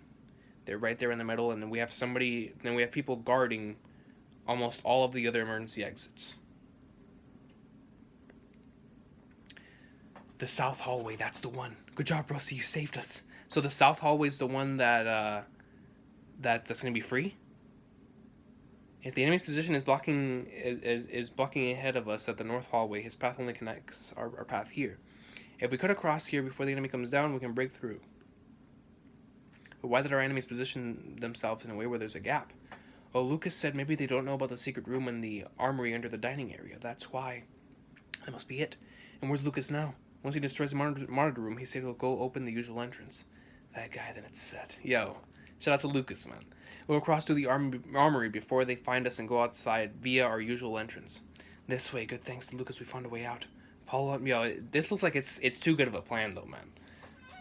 They're right there in the middle, and then we have people guarding almost all of the other emergency exits. The south hallway, that's the one. Good job, Rosie, you saved us. So the south hallway is the one that's going to be free. If the enemy's position is blocking ahead of us at the north hallway, his path only connects our path here. If we cut across here before the enemy comes down, we can break through. But why did our enemies position themselves in a way where there's a gap? Well, Lucas said maybe they don't know about the secret room in the armory under the dining area. That's why. That must be it. And where's Lucas now? Once he destroys the monitor room, he said he'll go open the usual entrance. That guy, then it's set. Yo, shout out to Lucas, man. We'll cross to the armory before they find us and go outside via our usual entrance. This way, good thanks to Lucas, we found a way out. Paul, this looks like it's too good of a plan, though, man.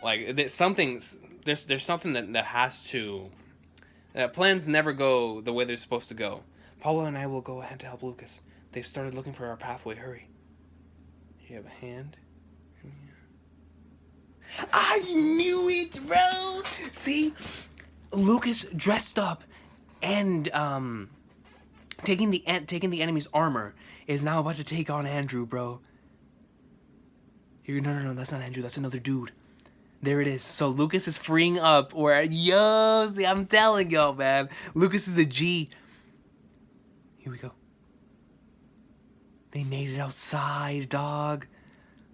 Like, there's something that has to... plans never go the way they're supposed to go. Paula and I will go ahead to help Lucas. They've started looking for our pathway. Hurry. You have a hand? I knew it, bro! See? Lucas dressed up and taking the enemy's armor is now about to take on Andrew, bro. Here, no, that's not Andrew. That's another dude. There it is. So Lucas is freeing up. See, I'm telling y'all, man. Lucas is a G. Here we go. They made it outside, dog.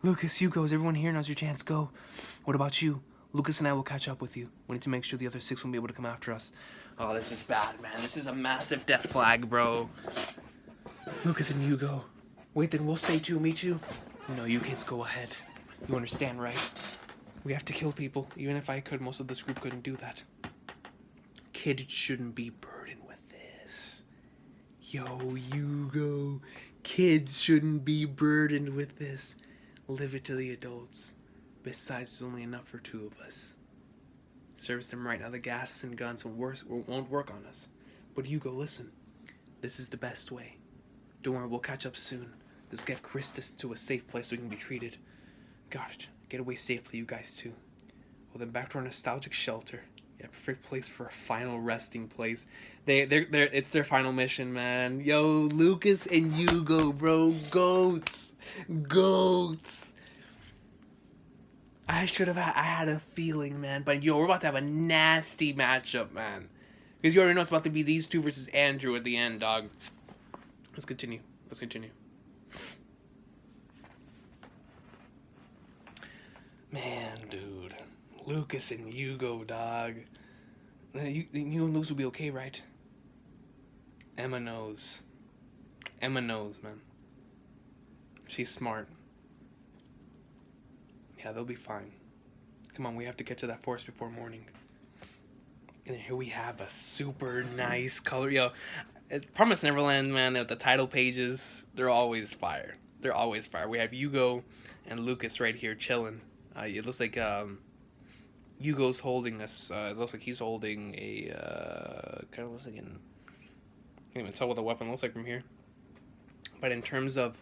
Lucas, you go. Is everyone here? Now's your chance. Go. What about you? Lucas and I will catch up with you. We need to make sure the other 6 won't be able to come after us. Oh, this is bad, man. This is a massive death flag, bro. Lucas and you go. Wait, then we'll stay too. Me too. No, you kids go ahead. You understand, right? We have to kill people. Even if I could, most of this group couldn't do that. Kids shouldn't be burdened with this. Yo, Hugo. Kids shouldn't be burdened with this. Live it to the adults. Besides, there's only enough for 2 of us. Service them right now. The gas and guns won't work on us. But Hugo, listen. This is the best way. Don't worry, we'll catch up soon. Just get Christus to a safe place so we can be treated. Got it. Get away safely, you guys too. Well, then back to our nostalgic shelter. Yeah, perfect place for a final resting place. It's their final mission, man. Yo, Lucas and Hugo, bro. Goats. Goats. I had a feeling, man. But yo, we're about to have a nasty matchup, man. Because you already know it's about to be these 2 versus Andrew at the end, dog. Let's continue. Man, dude. Lucas and Hugo, dog. You and Lucas will be okay, right? Emma knows. Emma knows, man. She's smart. Yeah, they'll be fine. Come on, we have to get to that forest before morning. And here we have a super nice color. Yo, Promise Neverland, man, at the title pages, they're always fire. They're always fire. We have Hugo and Lucas right here chilling. It looks like Hugo's holding us. It looks like he's holding a kind of looks like an. I can't even tell what the weapon looks like from here. But in terms of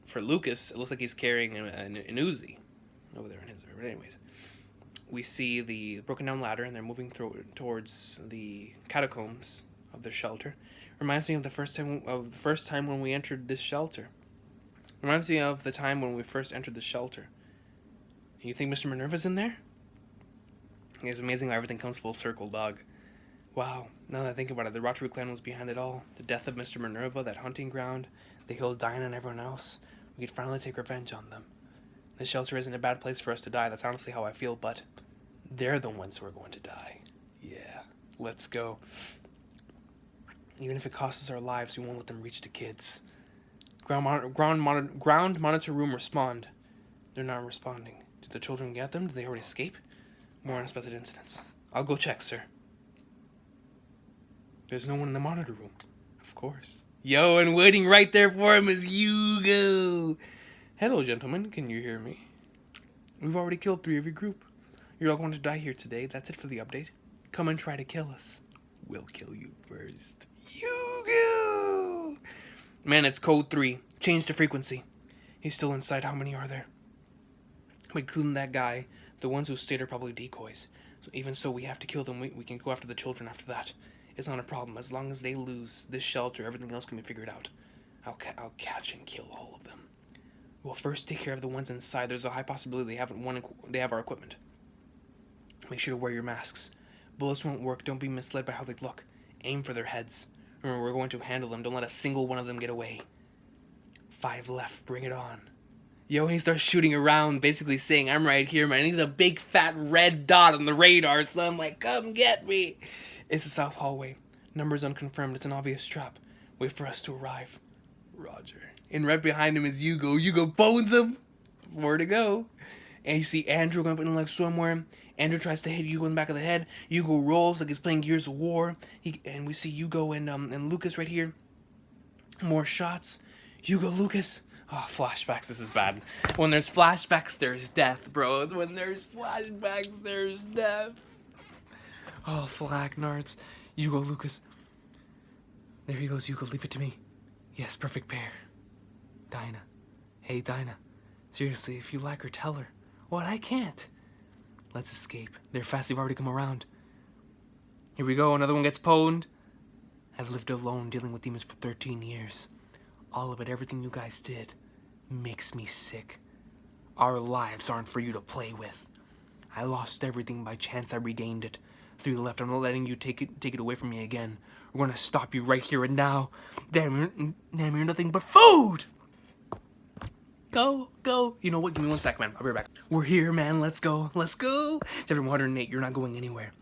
for Lucas, it looks like he's carrying an Uzi over there in his. But anyways, we see the broken down ladder, and they're moving towards the catacombs of their shelter. Reminds me of the first time when we entered this shelter. Reminds me of the time when we first entered the shelter. You think Mr. Minerva's in there? It's amazing how everything comes full circle, dog. Wow, now that I think about it, the Rotary clan was behind it all. The death of Mr. Minerva, that hunting ground, they killed Diana and everyone else. We could finally take revenge on them. This shelter isn't a bad place for us to die, that's honestly how I feel, but they're the ones who are going to die. Yeah, let's go. Even if it costs us our lives, we won't let them reach the kids. Ground monitor room respond. They're not responding. Did the children get them? Did they already escape? More unexpected incidents. I'll go check, sir. There's no one in the monitor room. Of course. Yo, and waiting right there for him is Hugo. Hello, gentlemen. Can you hear me? We've already killed 3 of your group. You're all going to die here today. That's it for the update. Come and try to kill us. We'll kill you first. Hugo! Man, it's code 3. Change the frequency. He's still inside. How many are there? Including that guy. The ones who stayed are probably decoys. So even so, we have to kill them. We can go after the children after that. It's not a problem. As long as they lose this shelter, everything else can be figured out. I'll catch and kill all of them. We'll first take care of the ones inside. There's a high possibility they have our equipment. Make sure to wear your masks. Bullets won't work. Don't be misled by how they look. Aim for their heads. Remember, we're going to handle them. Don't let a single one of them get away. 5 left. Bring it on. Yo, he starts shooting around, basically saying, I'm right here, man. He's a big, fat, red dot on the radar, so I'm like, come get me. It's the south hallway. Numbers unconfirmed. It's an obvious trap. Wait for us to arrive. Roger. And right behind him is Hugo. Hugo bones him. Where to go? And you see Andrew going up in like somewhere. Andrew tries to hit Hugo in the back of the head. Hugo rolls like he's playing Gears of War. And we see Hugo and Lucas right here. More shots. Hugo, Lucas. Oh, flashbacks. This is bad. When there's flashbacks, there's death, bro. When there's flashbacks, there's death. Oh, Flagnards. Hugo, Lucas. There he goes, Hugo. Leave it to me. Yes, perfect pair. Dinah. Hey, Dinah. Seriously, if you like her, tell her. What? I can't. Let's escape. They're fast. They've already come around. Here we go. Another one gets pwned. I've lived alone dealing with demons for 13 years. All of it, everything you guys did, makes me sick. Our lives aren't for you to play with. I lost everything by chance. I regained it. 3 left. I'm not letting you take it away from me again. We're gonna stop you right here and now. Damn, you're nothing but food! Go. You know what? Give me 1 sec, man. I'll be right back. We're here, man. Let's go. Let's go. Chapter 108. You're not going anywhere.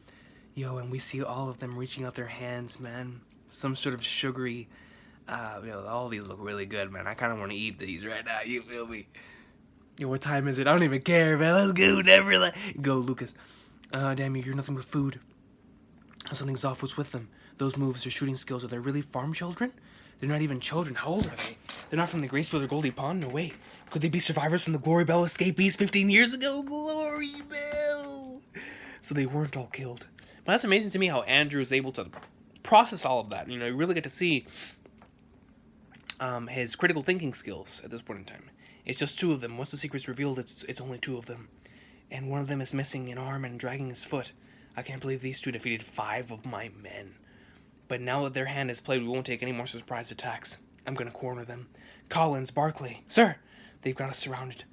Yo, and we see all of them reaching out their hands, man. Some sort of sugary... all these look really good, man. I kind of want to eat these right now. You feel me? Yo, what time is it? I don't even care, man. Let's go. Neverland. Go, Lucas. Damn you. You're nothing but food. Something's off. What's with them? Those moves, their shooting skills, are they really farm children? They're not even children. How old are they? They're not from the Gracefield or Goldie Pond. No way. Could they be survivors from the Glory Bell escapees 15 years ago? Glory Bell! So they weren't all killed. But that's amazing to me how Andrew is able to process all of that. You know, you really get to see his critical thinking skills at this point in time. It's just two of them. Once the secret's revealed, it's only two of them. And one of them is missing an arm and dragging his foot. I can't believe these two defeated 5 of my men. But now that their hand is played, we won't take any more surprise attacks. I'm gonna corner them. Collins, Barclay, sir! They've got us surrounded.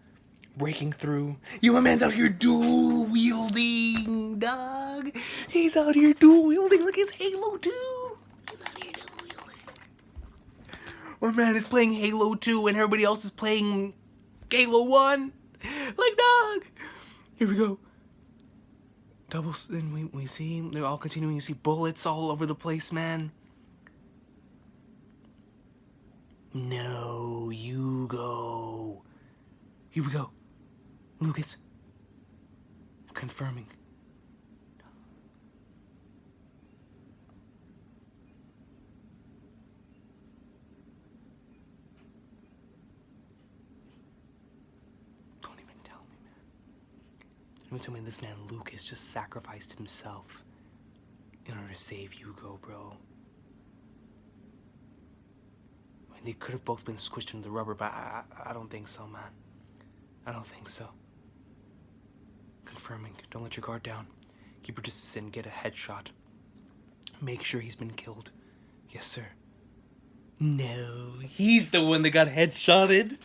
Breaking through. You, my man's out here dual wielding, dog. He's out here dual wielding like it's Halo 2. He's out here dual wielding. My man is playing Halo 2 and everybody else is playing Halo 1. Like, dog. Here we go. Doubles, then we see, they're all continuing. You see bullets all over the place, man. No, you go. Here we go. Lucas. Confirming. Don't even tell me, man. Don't even tell me this man Lucas just sacrificed himself in order to save Hugo, bro. I mean, they could have both been squished into the rubber, but I don't think so, man. I don't think so. Confirming. Don't let your guard down. Keep your distance and get a headshot. Make sure he's been killed. Yes, sir. No, he's the one that got headshotted.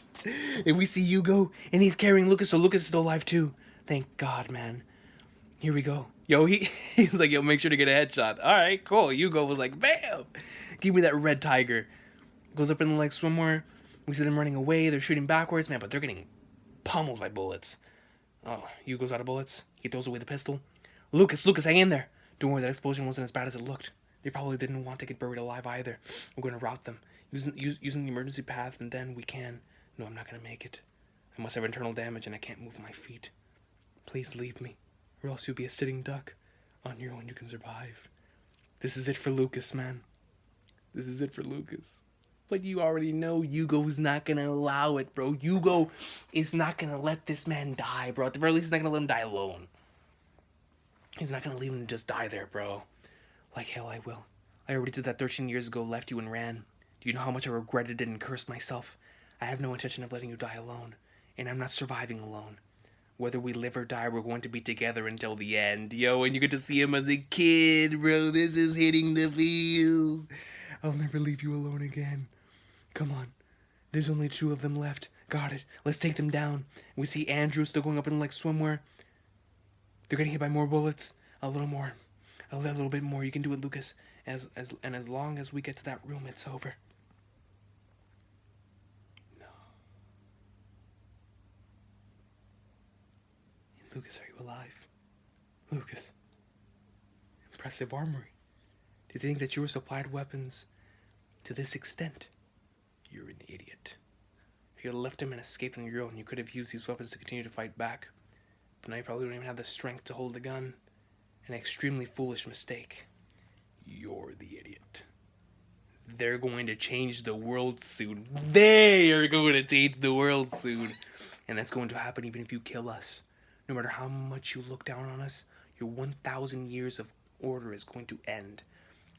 And we see Hugo, and he's carrying Lucas, so Lucas is still alive too. Thank God, man. Here we go. Yo, he's like, yo, make sure to get a headshot. All right, cool. Hugo was like, bam! Give me that red tiger. Goes up in the leg swimwear. We see them running away. They're shooting backwards, man, but they're getting pummeled by bullets. Oh, Hugo's out of bullets. He throws away the pistol. Lucas, hang in there. Don't worry, that explosion wasn't as bad as it looked. They probably didn't want to get buried alive either. We're going to rout them. Using the emergency path, and then we can... No, I'm not going to make it. I must have internal damage, and I can't move my feet. Please leave me, or else you'll be a sitting duck. On your own, you can survive. This is it for Lucas, man. This is it for Lucas. But you already know Hugo's not going to allow it, bro. Hugo is not going to let this man die, bro. At the very least, he's not going to let him die alone. He's not going to leave him to just die there, bro. Like hell I will. I already did that 13 years ago, left you and ran. Do you know how much I regretted it and cursed myself? I have no intention of letting you die alone. And I'm not surviving alone. Whether we live or die, we're going to be together until the end. Yo, and you get to see him as a kid, bro. This is hitting the feels. I'll never leave you alone again. Come on. There's only 2 of them left. Got it. Let's take them down. We see Andrew still going up in like swimwear. They're getting hit by more bullets. A little more. A little bit more. You can do it, Lucas. And as long as we get to that room, it's over. No. Lucas, are you alive? Lucas. Impressive armory. Do you think that you were supplied weapons to this extent? You're an idiot. If you had left him and escaped on your own, you could have used these weapons to continue to fight back. But now you probably don't even have the strength to hold the gun. An extremely foolish mistake. You're the idiot. They're going to change the world soon. They are going to change the world soon. And that's going to happen even if you kill us. No matter how much you look down on us, your 1,000 years of order is going to end.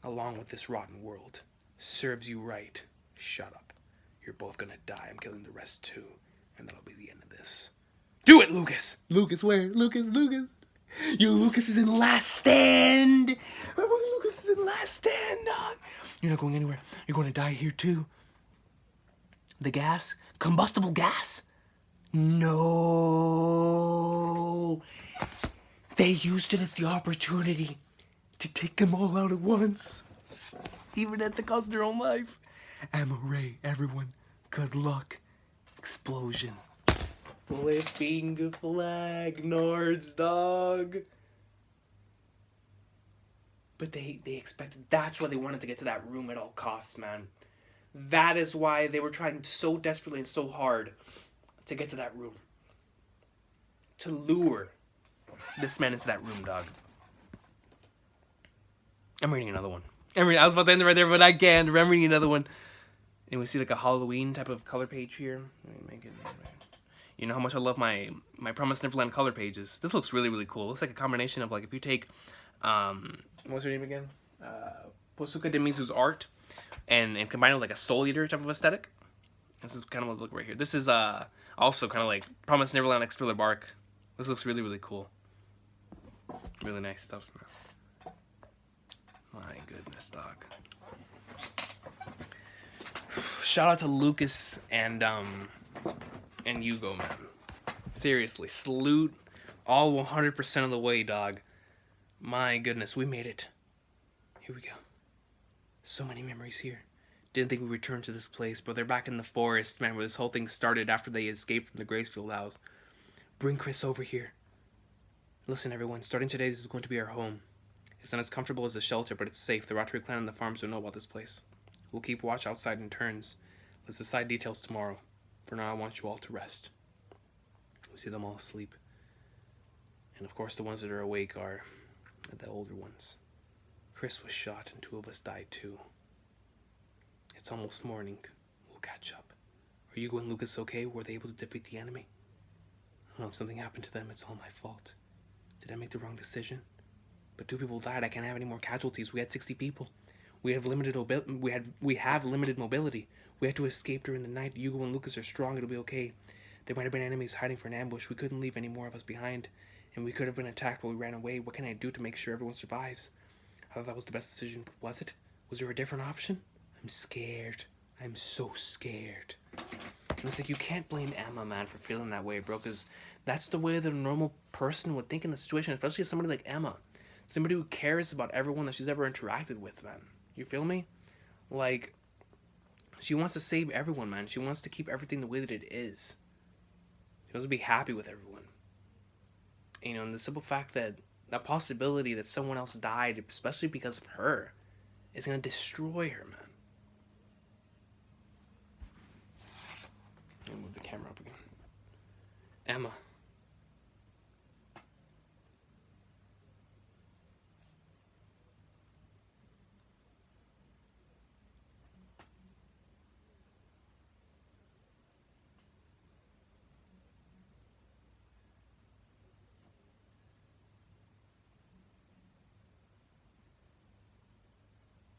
Along with this rotten world. Serves you right. Shut up. You're both gonna die. I'm killing the rest too. And that'll be the end of this. Do it, Lucas! Lucas, where? Lucas. Yo, Lucas is in last stand! Lucas is in last stand, dog! You're not going anywhere. You're going to die here too. The gas? Combustible gas? No! They used it as the opportunity to take them all out at once. Even at the cost of their own life. Ammo ray, everyone. Good luck. Explosion. Flipping flag, Nords, dog. But they expected... That's why they wanted to get to that room at all costs, man. That is why they were trying so desperately and so hard to get to that room. To lure this man into that room, dog. I'm reading another one. I mean, I was about to end it right there, but I can't. I'm reading another one. And we see like a Halloween type of color page here. Let me make it. You know how much I love my Promised Neverland color pages. This looks really, really cool. It looks like a combination of like if you take, what's her name again? Posuka Demizu's art and combine it with like a Soul Eater type of aesthetic. This is kind of what I look right here. This is also kind of like Promised Neverland X Thriller Bark. This looks really, really cool. Really nice stuff, man. My goodness, dog. Shout out to Lucas and Yugo, man. Seriously, salute all 100% of the way, dog. My goodness, we made it. Here we go. So many memories here. Didn't think we'd return to this place, but they're back in the forest, man, where this whole thing started after they escaped from the Gracefield house. Bring Chris over here. Listen, everyone, starting today, this is going to be our home. It's not as comfortable as a shelter, but it's safe. The Rotary clan and the farms don't know about this place. We'll keep watch outside in turns. Let's decide details tomorrow. For now, I want you all to rest. We see them all asleep. And of course, the ones that are awake are the older ones. Chris was shot and 2 of us died too. It's almost morning. We'll catch up. Are Hugo and Lucas okay? Were they able to defeat the enemy? I don't know, if something happened to them, it's all my fault. Did I make the wrong decision? But 2 people died. I can't have any more casualties. We had 60 people. We have limited mobility. We had to escape during the night. Hugo and Lucas are strong. It'll be okay. There might have been enemies hiding for an ambush. We couldn't leave any more of us behind. And we could have been attacked while we ran away. What can I do to make sure everyone survives? I thought that was the best decision. Was it? Was there a different option? I'm scared. I'm so scared. And it's like, you can't blame Emma, man, for feeling that way, bro. Because that's the way that a normal person would think in the situation. Especially somebody like Emma. Somebody who cares about everyone that she's ever interacted with, man. You feel me? Like, she wants to save everyone, man. She wants to keep everything the way that it is. She wants to be happy with everyone. You know, and the simple fact that that possibility that someone else died, especially because of her, is going to destroy her, man. Let me move the camera up again. Emma.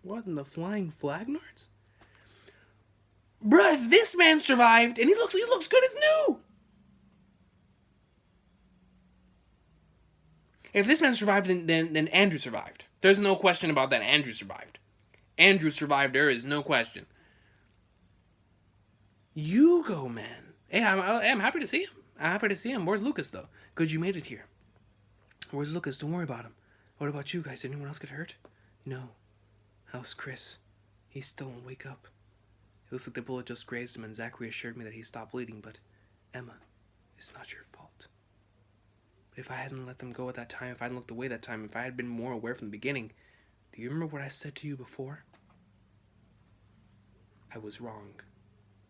What in the flying flagnards? Bruh, if this man survived, and he looks good as new. If this man survived, then Andrew survived. There's no question about that. Andrew survived. Andrew survived. There is no question. Hugo, man. Hey, I'm happy to see him. I'm happy to see him. Where's Lucas, though? Good you made it here. Where's Lucas? Don't worry about him. What about you guys? Did anyone else get hurt? No. How's Chris? He still won't wake up. It looks like the bullet just grazed him, and Zachary assured me that he stopped bleeding, but Emma, it's not your fault. But if I hadn't let them go at that time, if I hadn't looked away that time, if I had been more aware from the beginning, do you remember what I said to you before? I was wrong.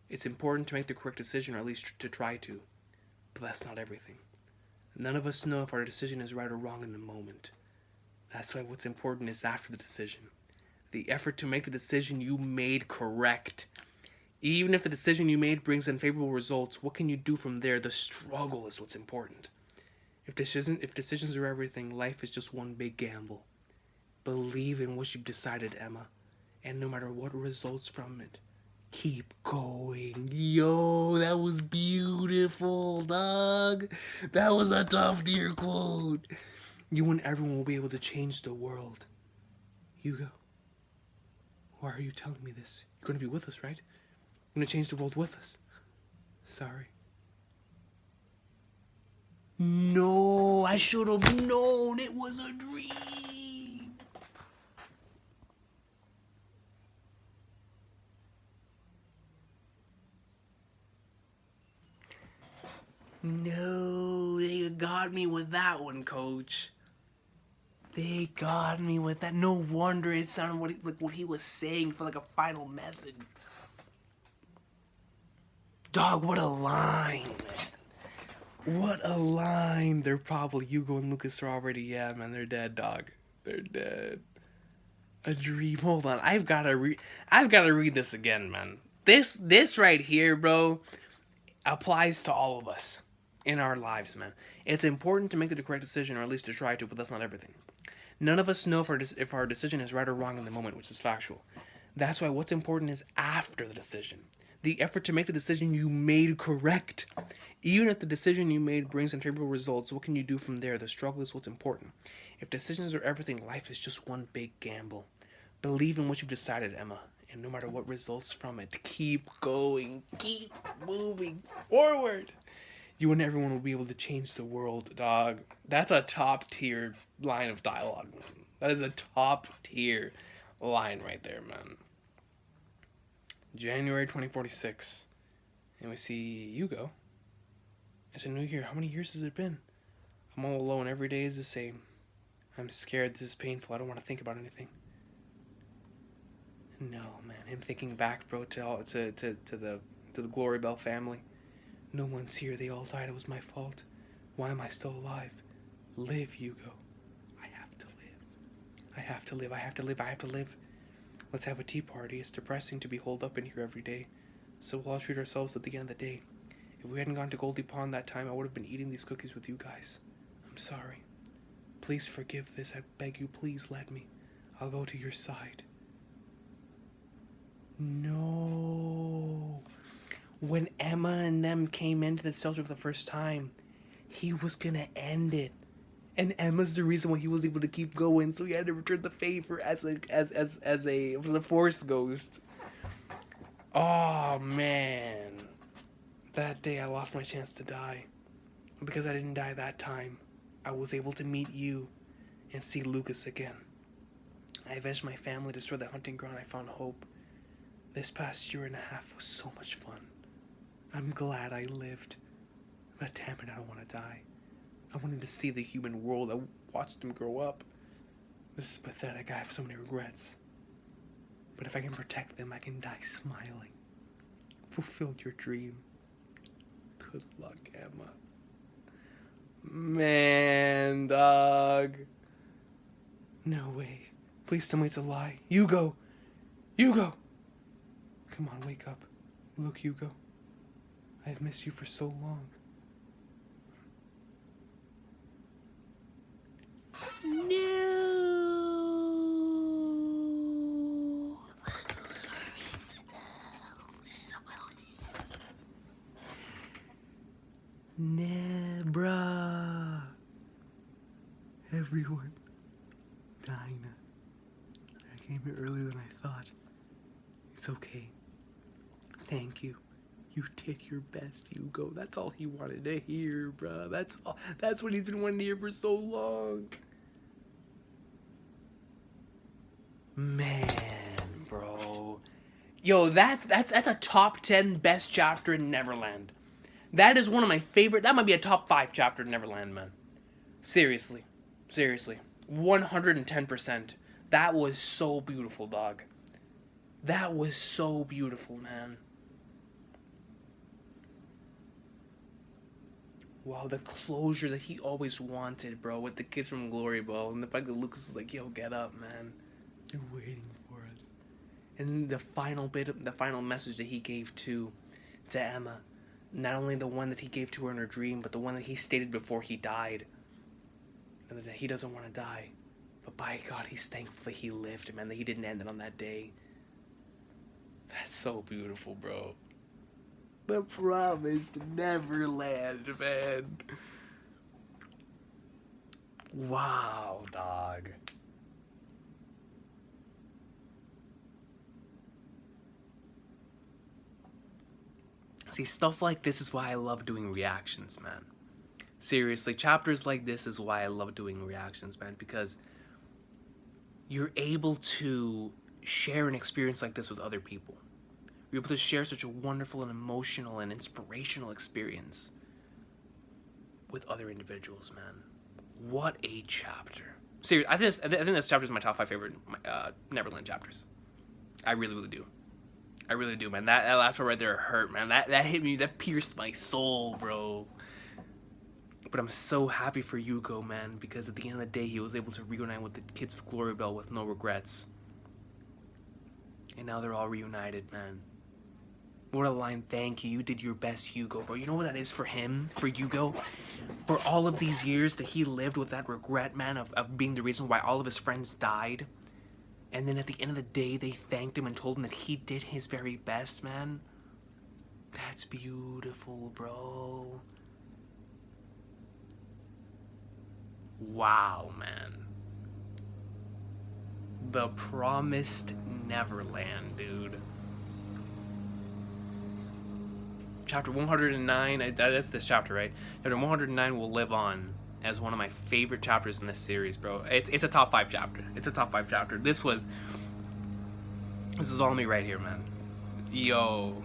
It's important to make the correct decision, or at least to try to. But that's not everything. None of us know if our decision is right or wrong in the moment. That's why what's important is after the decision. The effort to make the decision you made correct. Even if the decision you made brings unfavorable results, what can you do from there? The struggle is what's important. If decisions are everything, life is just one big gamble. Believe in what you've decided, Emma. And no matter what results from it, keep going. Yo, that was beautiful, dog. That was a top tier quote. You and everyone will be able to change the world. Hugo. Why are you telling me this? You're going to be with us, right? You're going to change the world with us. Sorry. No, I should have known. It was a dream. No, they got me with that one, Coach. They got me with that. No wonder it sounded like what he was saying for like a final message. Dog, what a line, man. What a line. They're probably, Hugo and Lucas are already, yeah, man, they're dead, dog. They're dead. A dream. Hold on. I've gotta read this again, man. This right here, bro, applies to all of us in our lives, man. It's important to make the correct decision, or at least to try to, but that's not everything. None of us know if our decision is right or wrong in the moment, which is factual. That's why what's important is after the decision. The effort to make the decision you made correct. Even if the decision you made brings unfavorable results, what can you do from there? The struggle is what's important. If decisions are everything, life is just one big gamble. Believe in what you've decided, Emma, and no matter what results from it, keep going, keep moving forward. You and everyone will be able to change the world, dog. That's a top tier line of dialogue, man. That is a top tier line right there, man. January 2046, and we see Hugo. It's a new year. How many years has it been? I'm all alone. Every day is the same. I'm scared. This is painful. I don't want to think about anything. No, man. Him thinking back, bro, to the Glory Bell family. No one's here. They all died. It was my fault. Why am I still alive? Live, Hugo. I have to live. I have to live. I have to live. I have to live. Let's have a tea party. It's depressing to be holed up in here every day. So we'll all treat ourselves at the end of the day. If we hadn't gone to Goldie Pond that time, I would have been eating these cookies with you guys. I'm sorry. Please forgive this. I beg you, please let me. I'll go to your side. No. When Emma and them came into the shelter for the first time, he was gonna end it. And Emma's the reason why he was able to keep going, so he had to return the favor as a force ghost. Oh man. That day I lost my chance to die. Because I didn't die that time, I was able to meet you and see Lucas again. I avenged my family, destroyed the hunting ground, I found hope. This past year and a half was so much fun. I'm glad I lived. But damn it, I don't want to die. I wanted to see the human world. I watched him grow up. This is pathetic. I have so many regrets. But if I can protect them, I can die smiling. Fulfilled your dream. Good luck, Emma. Man, dog. No way. Please tell me it's a lie. Hugo! Hugo! Come on, wake up. Look, Hugo. I have missed you for so long. No. Nebra. Everyone. Dinah. I came here earlier than I thought. It's okay. Thank you. You did your best, Hugo. That's all he wanted to hear, bruh. That's all. That's what he's been wanting to hear for so long. Man, bro. Yo, that's a top 10 best chapter in Neverland. That is one of my favorite. That might be a top 5 chapter in Neverland, man. Seriously. 110%. That was so beautiful, dog. That was so beautiful, man. Wow, the closure that he always wanted, bro, with the kiss from Glory Ball, and the fact that Lucas was like, yo, get up, man. They're waiting for us. And the final message that he gave to Emma, not only the one that he gave to her in her dream, but the one that he stated before he died, and that he doesn't want to die. But by God, he's thankful that he lived, man, that he didn't end it on that day. That's so beautiful, bro. The promised Neverland, man. Wow, dog. See, stuff like this is why I love doing reactions, man. Seriously, chapters like this is why I love doing reactions, man, because you're able to share an experience like this with other people. You're able to share such a wonderful and emotional and inspirational experience with other individuals, man. What a chapter. Seriously, I think this chapter is my top 5 favorite Neverland chapters. I really do. I really do, man. That last part right there hurt, man. That hit me. That pierced my soul, bro. But I'm so happy for Hugo, man, because at the end of the day, he was able to reunite with the kids of Glory Bell with no regrets. And now they're all reunited, man. What a line. Thank you. You did your best, Hugo, bro. You know what that is for him? For Hugo? For all of these years that he lived with that regret, man, of being the reason why all of his friends died. And then at the end of the day, they thanked him and told him that he did his very best, man. That's beautiful, bro. Wow, man. The Promised Neverland, dude. Chapter 109, that's this chapter, right? Chapter 109 will live on as one of my favorite chapters in this series, bro. It's a top 5 chapter. It's a top 5 chapter. This is all me right here, man. Yo.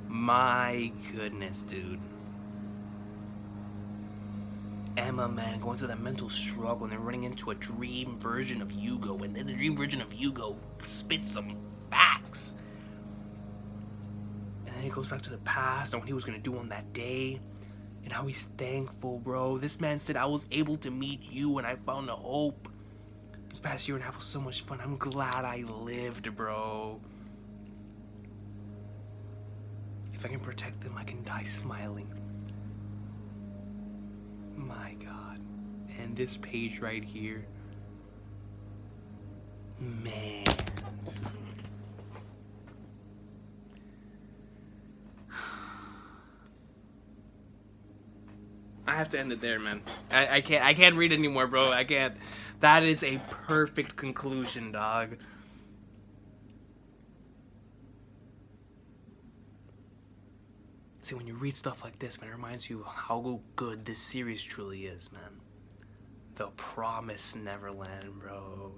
My goodness, dude. Emma, man, going through that mental struggle and then running into a dream version of Hugo, and then the dream version of Hugo spits some facts. And then he goes back to the past and what he was going to do on that day and how he's thankful, bro. This man said, I was able to meet you and I found a hope. This past year and a half was so much fun. I'm glad I lived, bro. If I can protect them, I can die smiling. My God. And this page right here. Man. I have to end it there, man. I can't read anymore, bro. I can't. That is a perfect conclusion, dog. See, when you read stuff like this, man, it reminds you how good this series truly is, man. The Promised Neverland, bro.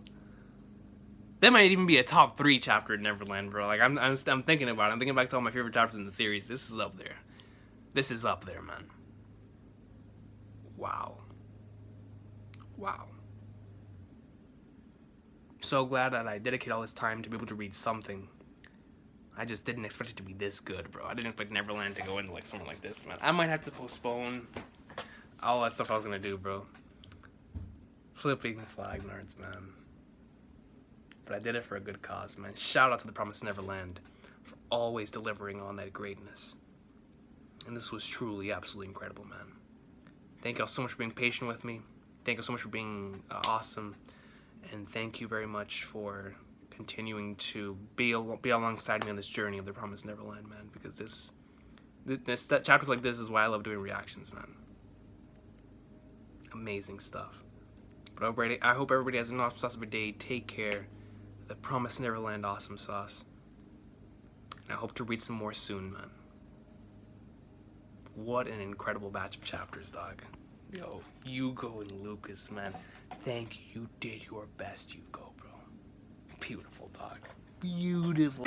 That might even be a top 3 chapter in Neverland, bro. Like, I'm thinking about it. I'm thinking back to all my favorite chapters in the series. This is up there. This is up there, man. Wow. Wow. So glad that I dedicated all this time to be able to read something. I just didn't expect it to be this good, bro. I didn't expect Neverland to go into like somewhere like this, man. I might have to postpone all that stuff I was gonna do, bro. Flipping flag nerds, man. But I did it for a good cause, man. Shout out to the Promised Neverland for always delivering on that greatness. And this was truly, absolutely incredible, man. Thank you all so much for being patient with me. Thank you so much for being awesome. And thank you very much for continuing to be alongside me on this journey of the Promised Neverland, man. Because chapters like this is why I love doing reactions, man. Amazing stuff. But I hope everybody has an awesome sauce of a day. Take care. The Promised Neverland awesome sauce. And I hope to read some more soon, man. What an incredible batch of chapters, dog. Yo, Hugo and Lucas, man. Thank you. You did your best, Hugo, bro. Beautiful, dog. Beautiful.